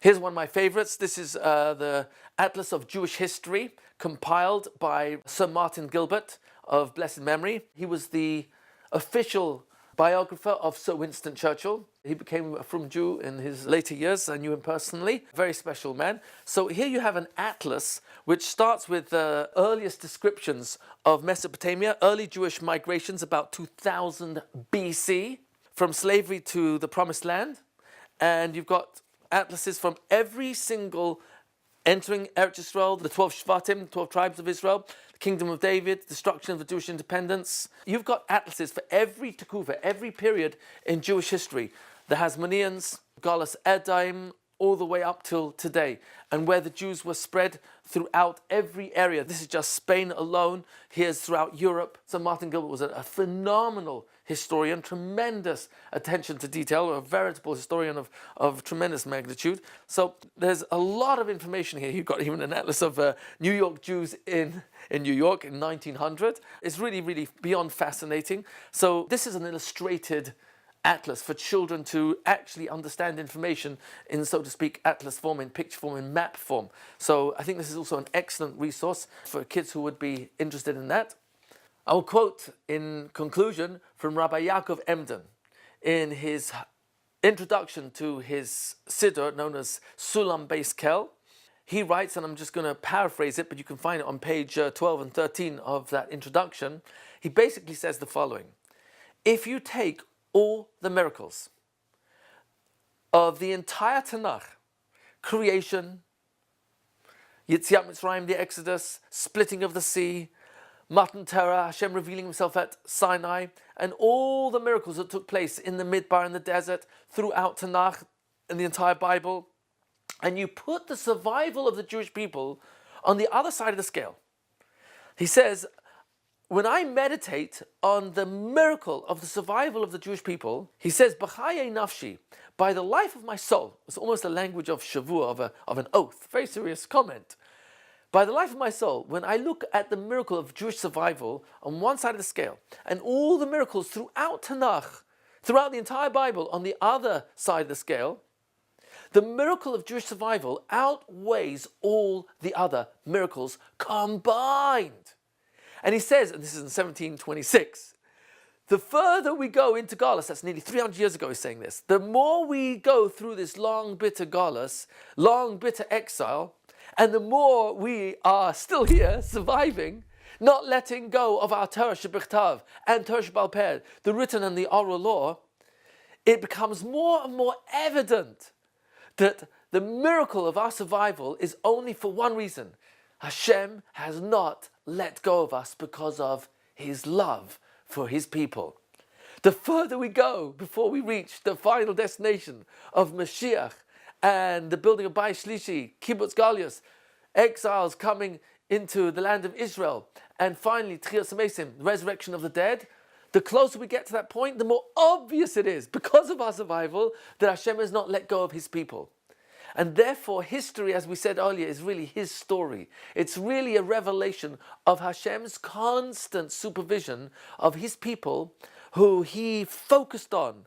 Here's one of my favorites. This is the Atlas of Jewish History, compiled by Sir Martin Gilbert of blessed memory. He was the official biographer of Sir Winston Churchill. He became a frum Jew in his later years. I knew him personally. Very special man. So here you have an atlas which starts with the earliest descriptions of Mesopotamia, early Jewish migrations about 2000 BC, from slavery to the Promised Land. And you've got atlases from every single entering Eretz Yisrael, the 12 Shvatim, 12 tribes of Israel, the Kingdom of David, destruction of the Jewish independence. You've got atlases for every tekuva, every period in Jewish history. the Hasmoneans, Galus Edaim, all the way up till today, and where the Jews were spread throughout every area. This is just Spain alone. Here's throughout Europe. So Martin Gilbert was a phenomenal historian, tremendous attention to detail, a veritable historian of tremendous magnitude. So there's a lot of information here. You've got even an atlas of New York Jews in New York in 1900. It's really, really beyond fascinating. So this is an illustrated atlas for children to actually understand information in, so to speak, atlas form, in picture form, in map form. So I think this is also an excellent resource for kids who would be interested in that. I will quote in conclusion from Rabbi Yaakov Emden in his introduction to his Siddur known as Sulam Beis Kel. He writes, and I'm just going to paraphrase it, but you can find it on page 12 and 13 of that introduction. He basically says the following: if you take all the miracles of the entire Tanakh, creation, Yetziat Mitzrayim, the Exodus, splitting of the sea, Matan Torah, Hashem revealing himself at Sinai, and all the miracles that took place in the Midbar, in the desert, throughout Tanakh, in the entire Bible, and you put the survival of the Jewish people on the other side of the scale. He says, when I meditate on the miracle of the survival of the Jewish people, he says, B'chaye nafshi, by the life of my soul. It's almost a language of shavua, of an oath, very serious comment. By the life of my soul, when I look at the miracle of Jewish survival on one side of the scale, and all the miracles throughout Tanakh, throughout the entire Bible on the other side of the scale, the miracle of Jewish survival outweighs all the other miracles combined. And he says, and this is in 1726, the further we go into Galus, that's nearly 300 years ago he's saying this, the more we go through this long, bitter Galus, long, bitter exile, and the more we are still here, surviving, not letting go of our Torah Shebichtav and Torah Sheba'al Peh, the written and the oral law, it becomes more and more evident that the miracle of our survival is only for one reason. Hashem has not let go of us because of his love for his people. The further we go before we reach the final destination of Mashiach and the building of Bayis Shlishi, Kibbutz Galius, exiles coming into the land of Israel, and finally Tchias HaMesim, the resurrection of the dead, the closer we get to that point, the more obvious it is, because of our survival, that Hashem has not let go of his people. And therefore, history, as we said earlier, is really his story. It's really a revelation of Hashem's constant supervision of his people, who he focused on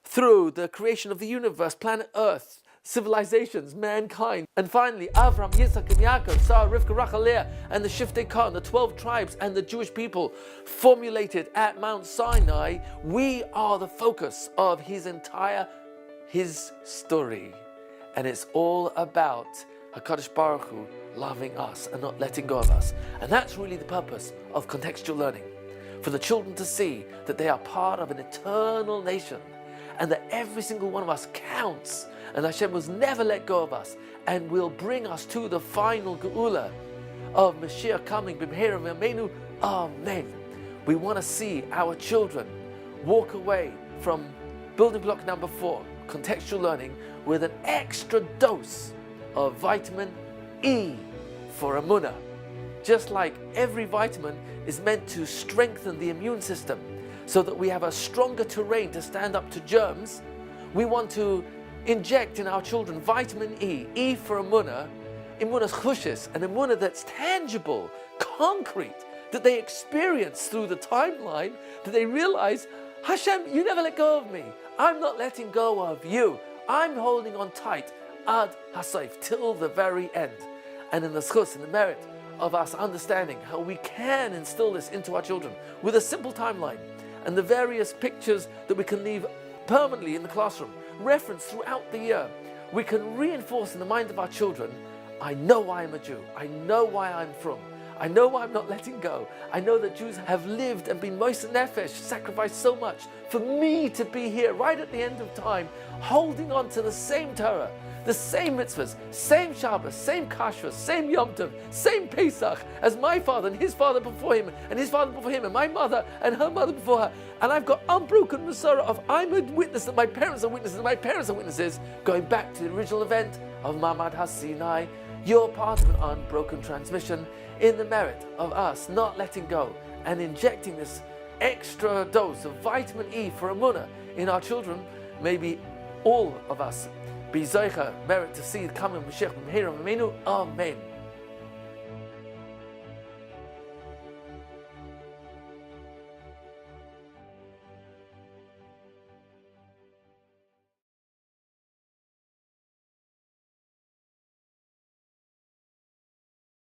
through the creation of the universe, planet Earth, civilizations, mankind. And finally, Avram, Yitzhak, and Yaakov, Sarah, Rivka, Rachel, Leah, and the Shiftei Khan, the 12 tribes, and the Jewish people formulated at Mount Sinai. We are the focus of his story. And it's all about HaKadosh Baruch Hu loving us and not letting go of us. And that's really the purpose of contextual learning. For the children to see that they are part of an eternal nation, and that every single one of us counts, and Hashem will never let go of us, and will bring us to the final Geula of Mashiach coming, B'mehera v'yameinu, Amen. We want to see our children walk away from building block number 4, contextual learning, with an extra dose of vitamin E for Emunah. Just like every vitamin is meant to strengthen the immune system so that we have a stronger terrain to stand up to germs, we want to inject in our children vitamin E for Emunah, Emunah's chushis, an Emunah that's tangible, concrete, that they experience through the timeline, that they realize, Hashem, you never let go of me. I'm not letting go of you. I'm holding on tight, ad hasayf, till the very end. And in the schus, in the merit of us understanding how we can instill this into our children with a simple timeline and the various pictures that we can leave permanently in the classroom, referenced throughout the year, we can reinforce in the mind of our children, I know why I'm a Jew. I know why I'm from. I know why I'm not letting go. I know that Jews have lived and been moistened nefesh, sacrificed so much for me to be here right at the end of time, holding on to the same Torah, the same mitzvahs, same Shabbos, same Kashrus, same Yom Tov, same Pesach as my father and his father before him, and his father before him, and my mother and her mother before her. And I've got unbroken Masorah of I'm a witness that my parents are witnesses, and my parents are witnesses, going back to the original event of Ma'amad HaSinai. You're part of an unbroken transmission in the merit of us not letting go and injecting this extra dose of vitamin E for Emunah in our children. Maybe all of us be Zoicha, merit to see the coming Mashiach B'Meira B'Meinu. Amen.